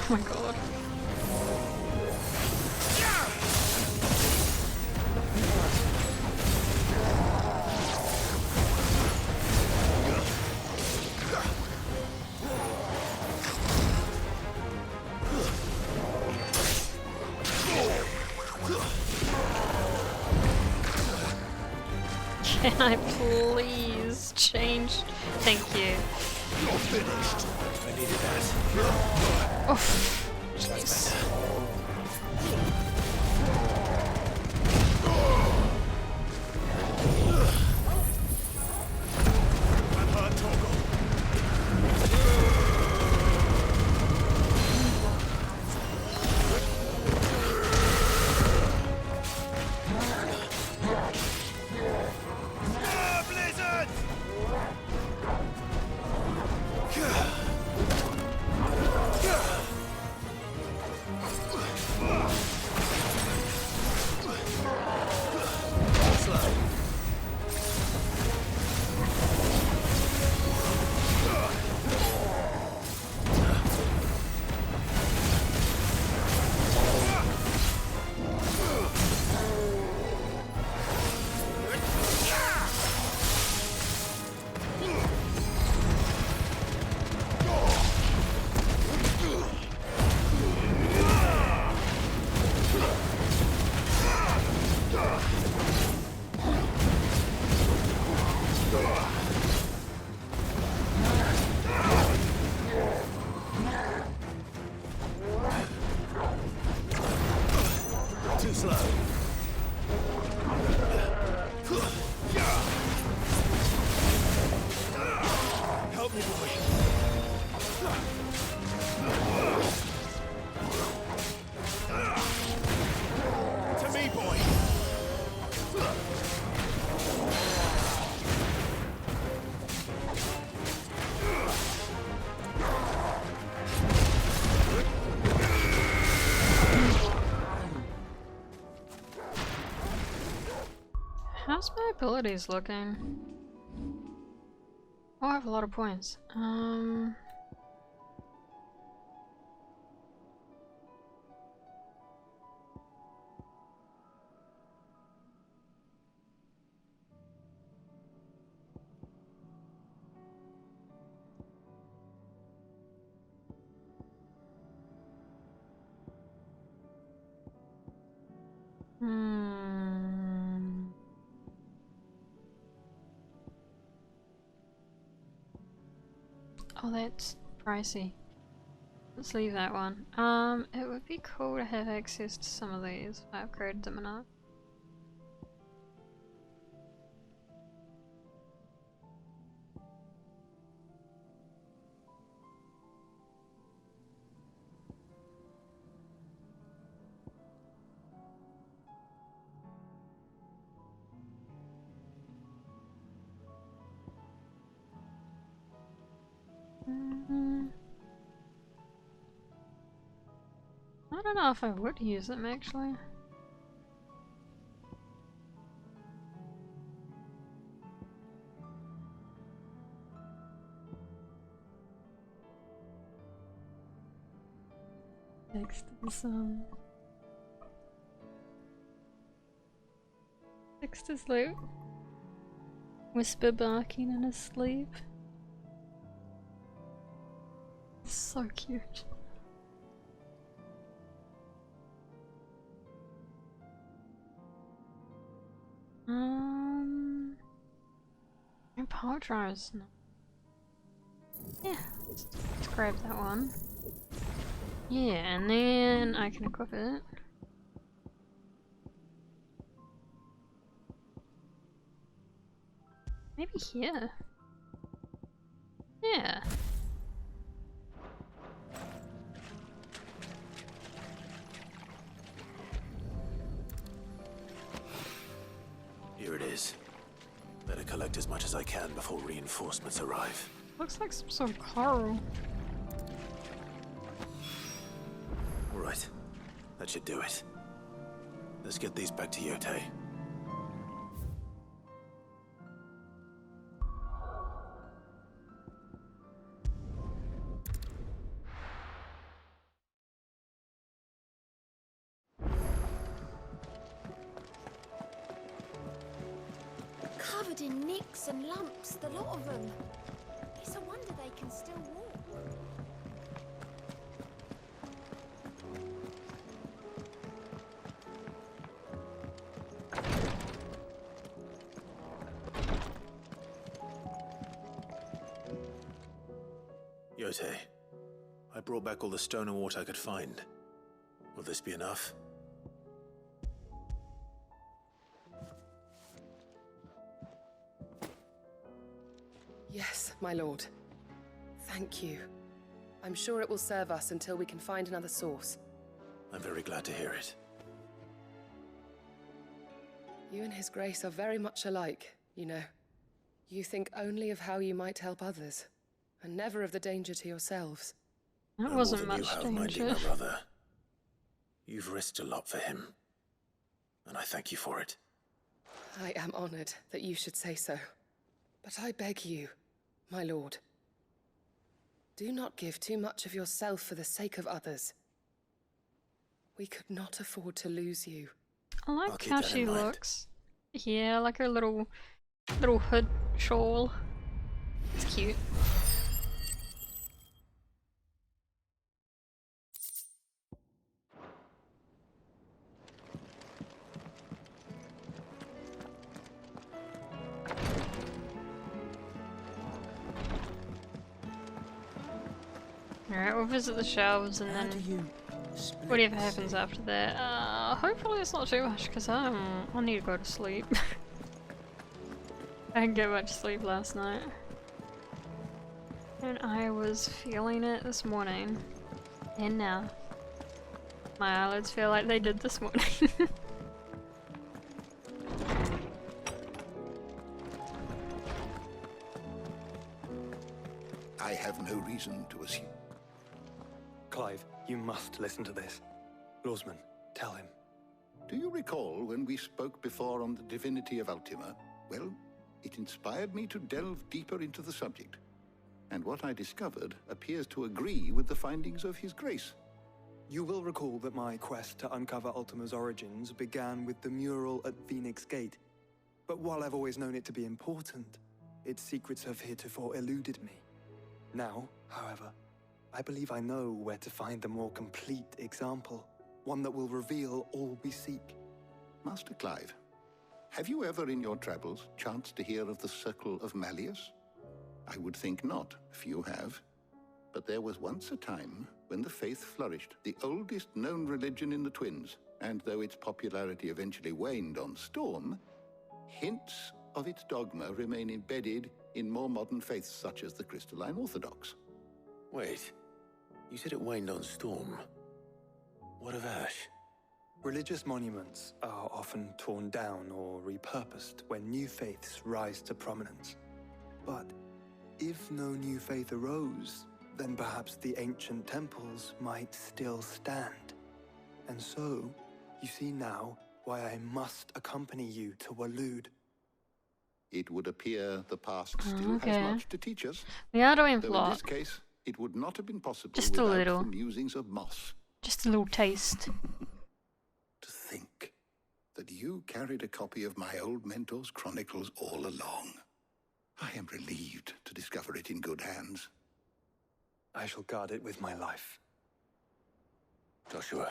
Oh my god. Can I please change? Thank you. You're finished. I needed that. Oh, That's better. Too slow. Help me, boy. To me, boy. how's my abilities looking? Oh, I have a lot of points. Oh, that's pricey. Let's leave that one. It would be cool to have access to some of these if I upgraded them enough. I don't know if I would use them actually. Next is Dexter's loot. Whisper barking in his sleep. So cute. No power drives. No. Yeah, let's grab that one. Yeah, and then I can equip it. Maybe here. Yeah. Here it is. Better collect as much as I can before reinforcements arrive. Looks like some sort of coral. All right. That should do it. Let's get these back to Yotei. Covered in nicks and lumps, the lot of them. It's a wonder they can still walk. Yotei, I brought back all the stone and water I could find. Will this be enough? Yes, my lord. Thank you. I'm sure it will serve us until we can find another source. I'm very glad to hear it. You and His Grace are very much alike, you know. You think only of how you might help others, and never of the danger to yourselves. That No wasn't more than much you have, my danger. dear brother. You've risked a lot for him, and I thank you for it. I am honored that you should say so. But I beg you, my lord, do not give too much of yourself for the sake of others. We could not afford to lose you. I I'll like keep how that she in mind. looks. Yeah, like her little hood shawl. It's cute. Alright, we'll visit the shelves and then whatever happens after that. Hopefully it's not too much because I need to go to sleep. I didn't get much sleep last night. And I was feeling it this morning. And now. My eyelids feel like they did this morning. I have no reason to assume. Clive, you must listen to this. Lawsman, tell him. Do you recall when we spoke before on the divinity of Ultima? Well, it inspired me to delve deeper into the subject. And what I discovered appears to agree with the findings of His Grace. You will recall that my quest to uncover Ultima's origins began with the mural at Phoenix Gate. But while I've always known it to be important, its secrets have heretofore eluded me. Now, however, I believe I know where to find the more complete example, one that will reveal all we seek. Master Clive, have you ever in your travels chanced to hear of the Circle of Malleus? I would think not, few have. But there was once a time when the faith flourished, the oldest known religion in the Twins, and though its popularity eventually waned on Storm, hints of its dogma remain embedded in more modern faiths such as the Crystalline Orthodox. Wait, you said it waned on Storm. What of Ash? Religious monuments are often torn down or repurposed when new faiths rise to prominence. But if no new faith arose, then perhaps the ancient temples might still stand. And so, you see now why I must accompany you to Waloed. It would appear the past still has much to teach us. We are doing though plot. in this case, it would not have been possible Just a without little. the musings of Moss. Just a little taste. To think that you carried a copy of my old mentor's chronicles all along. I am relieved to discover it in good hands. I shall guard it with my life. Joshua,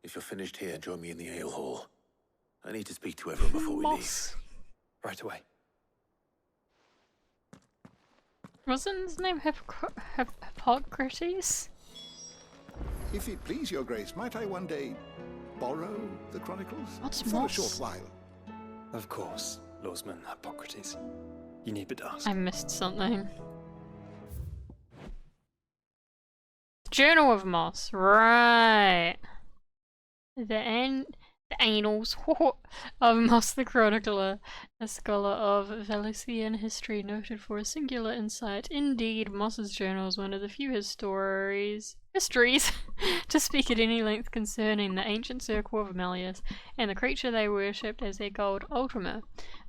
if you're finished here, join me in the ale hall. I need to speak to everyone before we leave. Right away. Wasn't his name Hippocrates? If it please your grace, might I one day borrow the chronicles? What's for moss? a short while. Of course, Lawsman Hippocrates. You need but ask. I missed something. Journal of Moss, right. The Annals of Moss the Chronicler, a scholar of Valesian history noted for a singular insight. Indeed, Moss's journal is one of the few histories to speak at any length concerning the ancient circle of Malleus and the creature they worshipped as their god Ultima.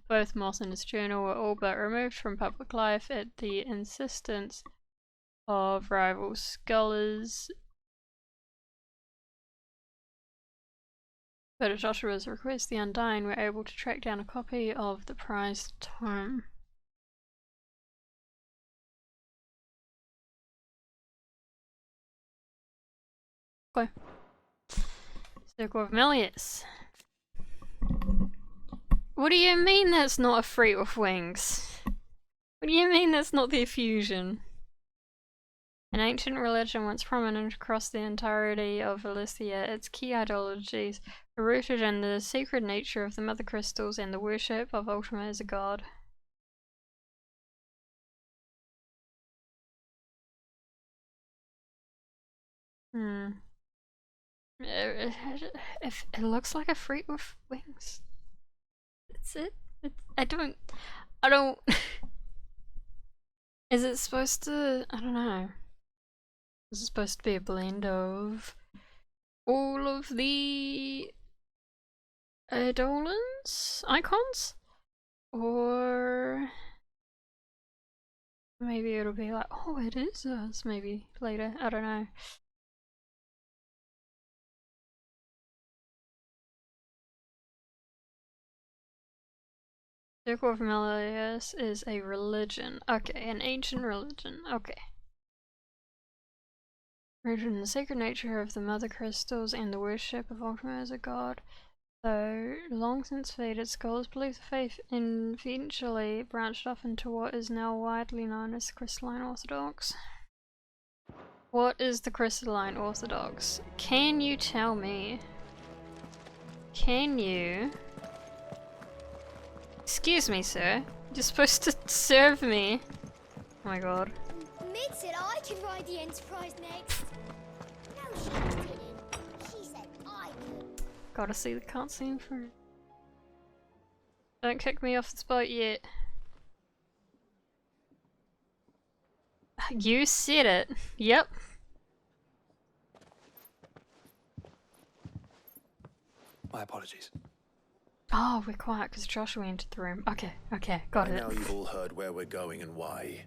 Both Moss and his journal were all but removed from public life at the insistence of rival scholars. But at Joshua's request, the Undying were able to track down a copy of the prized tome. Okay. Circle of Malleus. What do you mean that's not a freak with wings? What do you mean that's not the effusion? An ancient religion once prominent across the entirety of Valencia, its key ideologies are rooted in the sacred nature of the mother crystals and the worship of Ultima as a god. It looks like a freak with wings. That's it. I don't. Is it supposed to? I don't know. Is it supposed to be a blend of all of the Eidolons icons? Or maybe it'll be like, oh, it is us, maybe later. I don't know. Circle of Malleus is a religion. Okay, an ancient religion. Okay. Rooted in the sacred nature of the mother crystals and the worship of Ultima as a god. Though long since faded, scholars believe the faith eventually branched off into what is now widely known as the Crystalline Orthodox. What is the Crystalline Orthodox? Can you tell me? Can you? Excuse me, sir. You're supposed to serve me. Oh my god. Mid said I could ride the Enterprise next. No, she didn't. She said I could. Gotta see the cutscene first. Don't kick me off this boat yet. You said it. Yep. My apologies. Oh, we're quiet because Joshua entered the room. Okay, got it. Now you've all heard where we're going and why.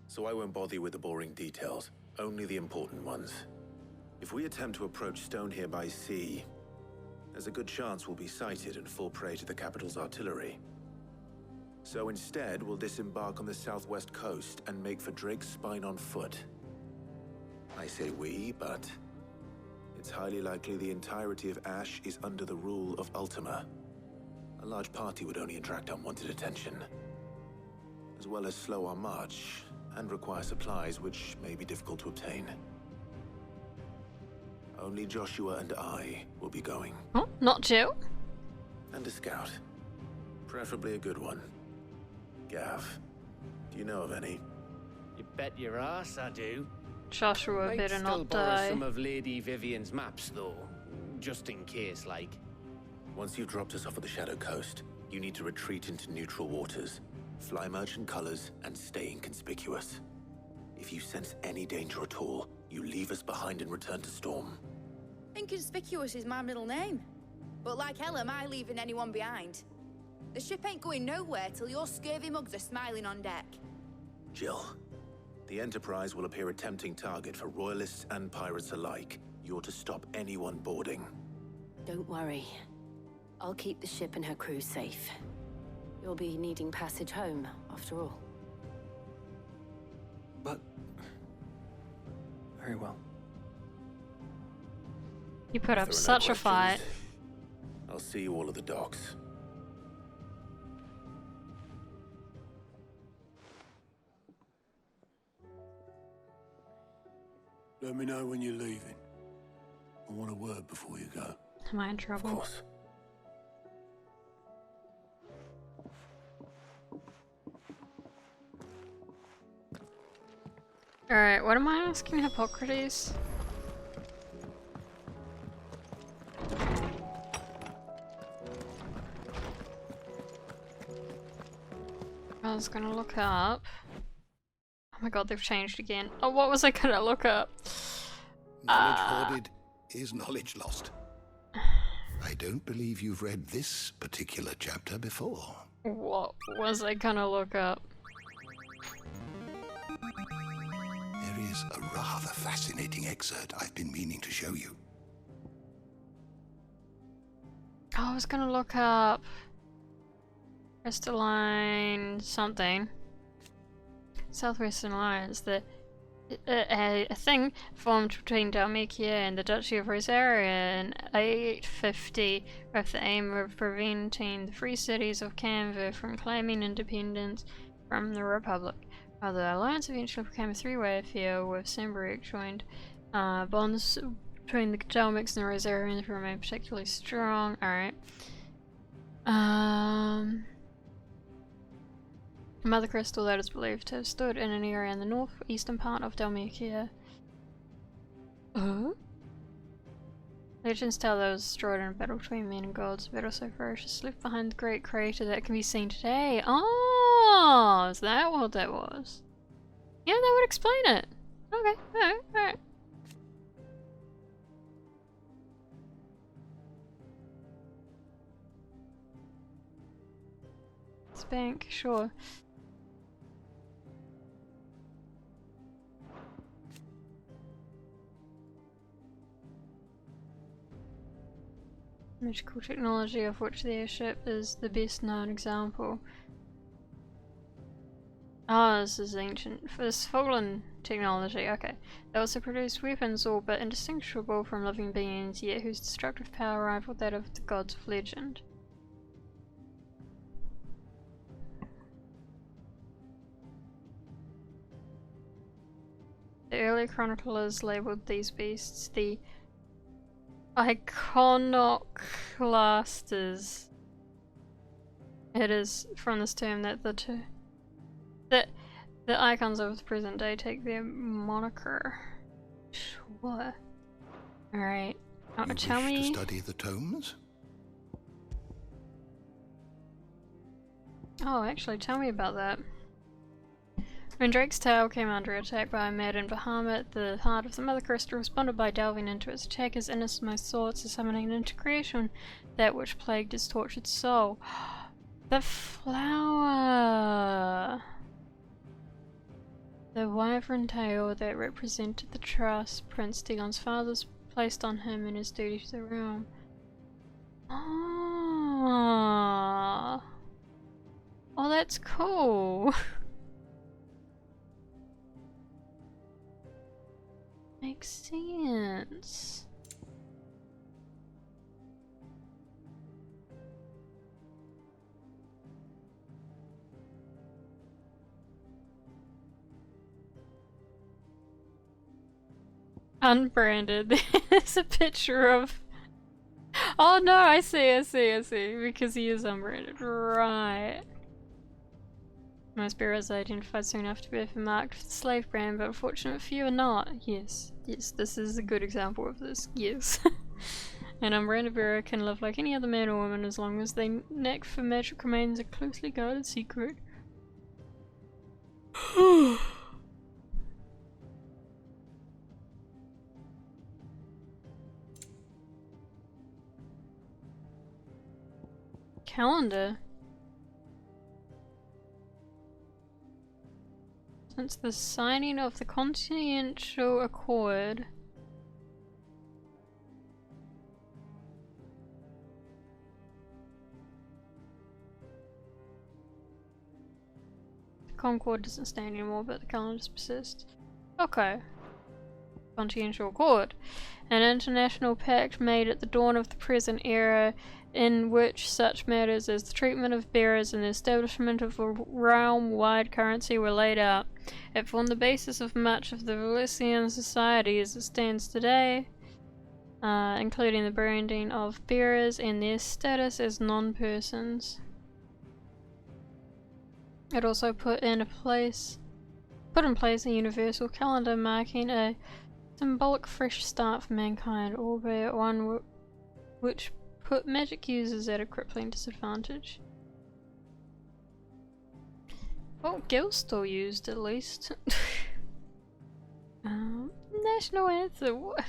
So I won't bother you with the boring details, only the important ones. If we attempt to approach Stone here by sea, there's a good chance we'll be sighted and fall prey to the capital's artillery. So instead, we'll disembark on the southwest coast and make for Drake's Spine on foot. I say we, but it's highly likely the entirety of Ash is under the rule of Ultima. A large party would only attract unwanted attention, as well as slow our march and require supplies which may be difficult to obtain. Only Joshua and I will be going. Oh, not Jill? And a scout. Preferably a good one. Gav, do you know of any? You bet your ass I do. Joshua Might better still not borrow die. some of Lady Vivian's maps, though. Just in case, like. Once you've dropped us off at the Shadow Coast, you need to retreat into neutral waters, fly merchant colors, and stay inconspicuous. If you sense any danger at all, you leave us behind and return to Storm. Inconspicuous is my middle name. But like hell am I leaving anyone behind. The ship ain't going nowhere till your scurvy mugs are smiling on deck. Jill, the Enterprise will appear a tempting target for royalists and pirates alike. You're to stop anyone boarding. Don't worry. I'll keep the ship and her crew safe. You'll be needing passage home, after all. But... very well. You put up If there are no such a fight. questions, I'll see you all at the docks. Let me know when you're leaving. I want a word before you go. Am I in trouble? Of course. Alright, what am I asking Hippocrates? I was gonna look up. Oh my god, they've changed again. Oh, what was I gonna look up? Knowledge hoarded is knowledge lost. I don't believe you've read this particular chapter before. What was I gonna look up? There is a rather fascinating excerpt I've been meaning to show you. Oh, I was gonna look up crystalline something. Southwestern Alliance, a thing formed between Dalmatia and the Duchy of Rosaria in 850 with the aim of preventing the free cities of Canva from claiming independence from the Republic. While the alliance eventually became a three-way affair with Semberic joined, bonds between the Dalmics and the Rosarians remain particularly strong. Alright. Mother Crystal that is believed to have stood in an area in the northeastern part of Dalmatia. Legends tell that it was destroyed in a battle between men and gods. A battle so ferocious left behind the great crater that can be seen today. Oh, is that what that was? Yeah, that would explain it. Okay, alright. Spank, sure. Magical technology of which the airship is the best known example. Ah, this is ancient. For this fallen technology, okay. They also produced weapons all but indistinguishable from living beings, yet whose destructive power rivaled that of the gods of legend. The early chroniclers labelled these beasts the iconoclasters. It is from this term that the icons of the present day take their moniker. Sure. Alright. Tell me. To study the tomes? Oh, actually, tell me about that. When Drake's tail came under attack by a maddened Bahamut, the heart of the Mother Crystal responded by delving into its attacker's innermost thoughts and summoning into creation that which plagued its tortured soul. The flower! The wyvern tail that represented the trust Prince Dagon's fathers placed on him in his duty to the realm. Oh, oh, that's cool. Makes sense. Unbranded. There's a picture of. Oh no, I see. Because he is unbranded. Right. Most bearers are identified soon after birth and marked for the slave brand, but unfortunately few are not. Yes, this is a good example of this. Yes. An unbranded bearer can live like any other man or woman as long as their knack for magic remains a closely guarded secret. Calendar. Since the signing of the Continental Accord, Concord doesn't stand anymore, but the calendars persist. Okay. Continental Accord. An international pact made at the dawn of the present era in which such matters as the treatment of bearers and the establishment of a realm-wide currency were laid out. It formed the basis of much of the Valesian society as it stands today, including the branding of bearers and their status as non-persons. It also put in place a universal calendar marking a symbolic fresh start for mankind, albeit one which put magic users at a crippling disadvantage. Well, Gil's still used at least. National anthem. What?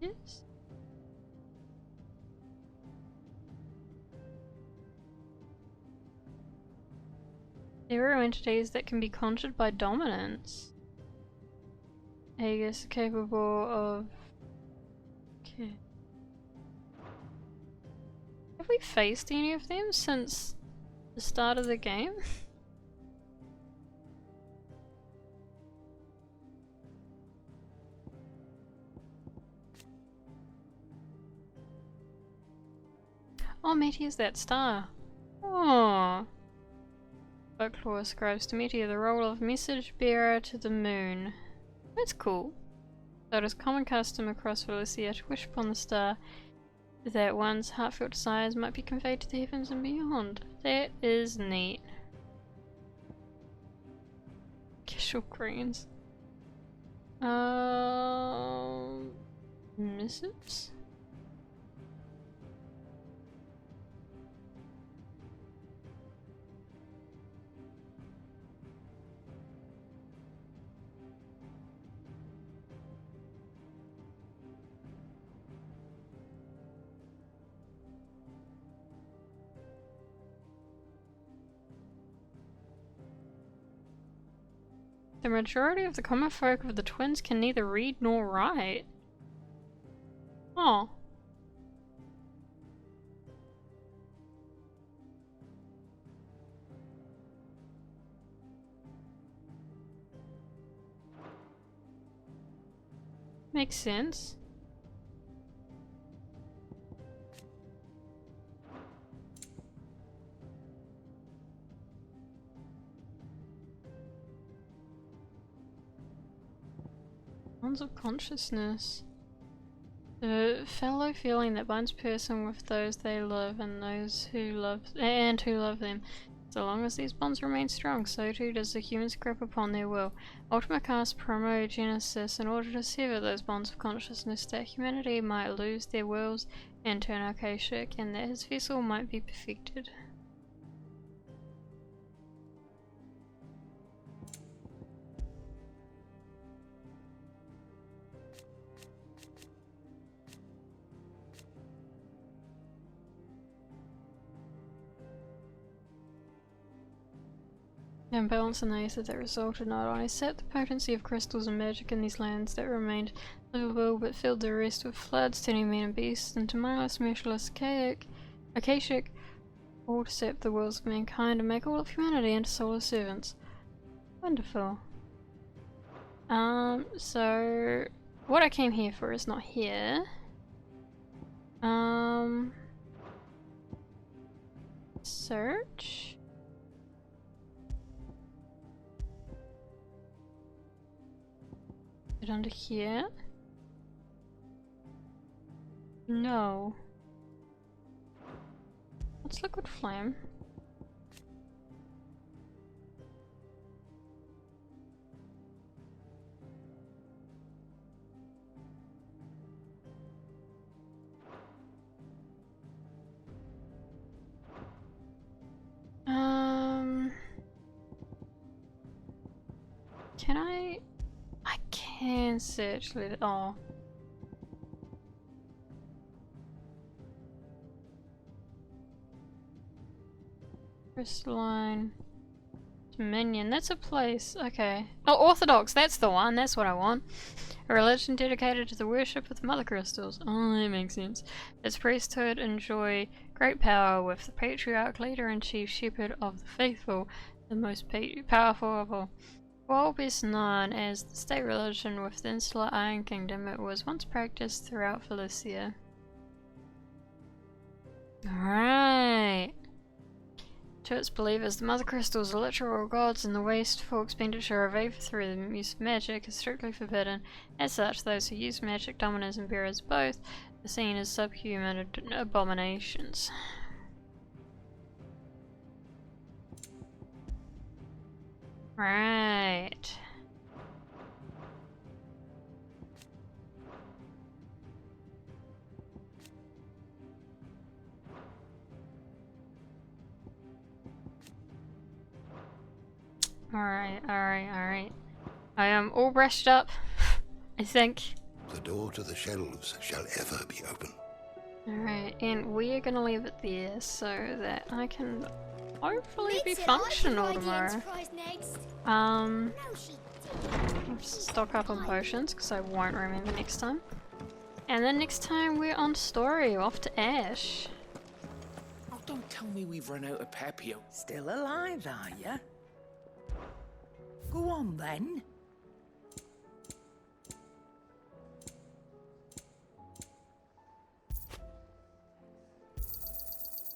Yes. There are entities that can be conjured by dominance. Aegis capable of... Okay. Have we faced any of them since the start of the game? Oh, Meteor's that star. Oh. Folklore ascribes to Meteor the role of message bearer to the moon. That's cool. So it is common custom across Valencia to wish upon the star that one's heartfelt desires might be conveyed to the heavens and beyond. That is neat. Casual greens. Missives? The majority of the common folk of the twins can neither read nor write. Oh. Makes sense. Bonds of consciousness. The fellow feeling that binds person with those they love and those who love them. So long as these bonds remain strong, so too does the humans grip upon their will. Ultima cast Primogenesis in order to sever those bonds of consciousness, that humanity might lose their wills and turn archaic, and that his vessel might be perfected. The imbalance in the aether that resulted not only sapped the potency of crystals and magic in these lands that remained livable, but filled the rest with floods, turning men and beasts into mindless, motionless, archaic, all to sap the wills of mankind and make all of humanity into soulless servants. Wonderful. So what I came here for is not here. Search. Is it under here? No. What's liquid flame? Can I can search with oh. Crystalline Dominion. That's a place. Okay. Oh, Orthodox. That's the one. That's what I want. A religion dedicated to the worship of the Mother Crystals. Oh, that makes sense. Its priesthood enjoy great power, with the patriarch, leader, and chief shepherd of the faithful, the most powerful of all. Well best known as the state religion with the insular Iron Kingdom, it was once practiced throughout Felicia. Alright. To its believers, the Mother Crystals are literal gods, and the wasteful expenditure of Ava through the use of magic is strictly forbidden. As such, those who use magic, dominers and bearers both, are seen as subhuman abominations. Right. Alright. I am all brushed up, I think. The door to the shelves shall ever be open. Alright, and we are gonna leave it there so that I can hopefully be functional tomorrow. Stock up on potions because I won't remember next time. And then next time we're on story, off to Ash. Oh, don't tell me we've run out of Pepio. Still alive, are ya? Go on then.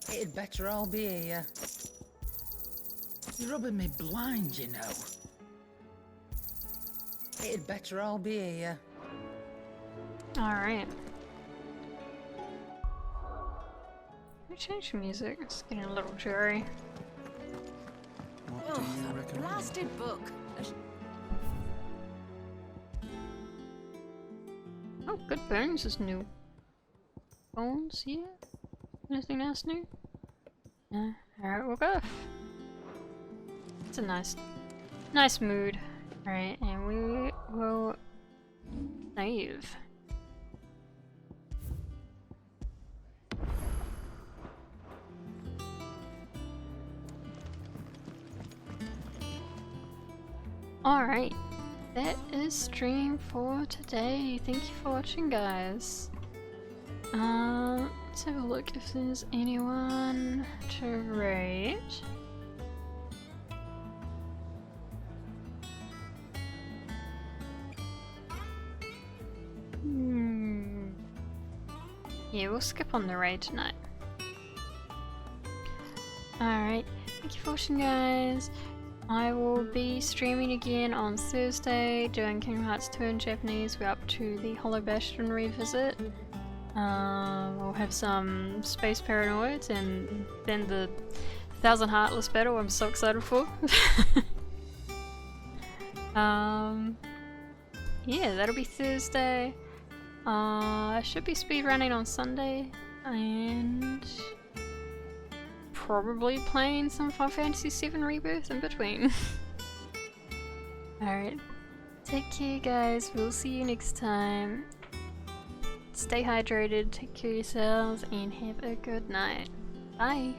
It'd better all be here. You're rubbing me blind, you know. It'd better all be here. Alright. Let me change the music. It's getting a little dreary. Oh, that blasted book. Oh, good bones is new. Bones, yeah. Anything else new? No. Alright, we'll go. It's a nice mood. Alright, and we will save. Alright, that is stream for today. Thank you for watching, guys. Let's have a look if there's anyone to rate. Yeah, we'll skip on the raid tonight. Alright, thank you for watching, guys. I will be streaming again on Thursday, doing Kingdom Hearts 2 in Japanese. We're up to the Hollow Bastion revisit. We'll have some Space Paranoids and then the 1000 Heartless battle I'm so excited for. Yeah, that'll be Thursday. I should be speedrunning on Sunday, and probably playing some Final Fantasy VII Rebirth in between. Alright, take care, guys. We'll see you next time. Stay hydrated, take care of yourselves, and have a good night. Bye!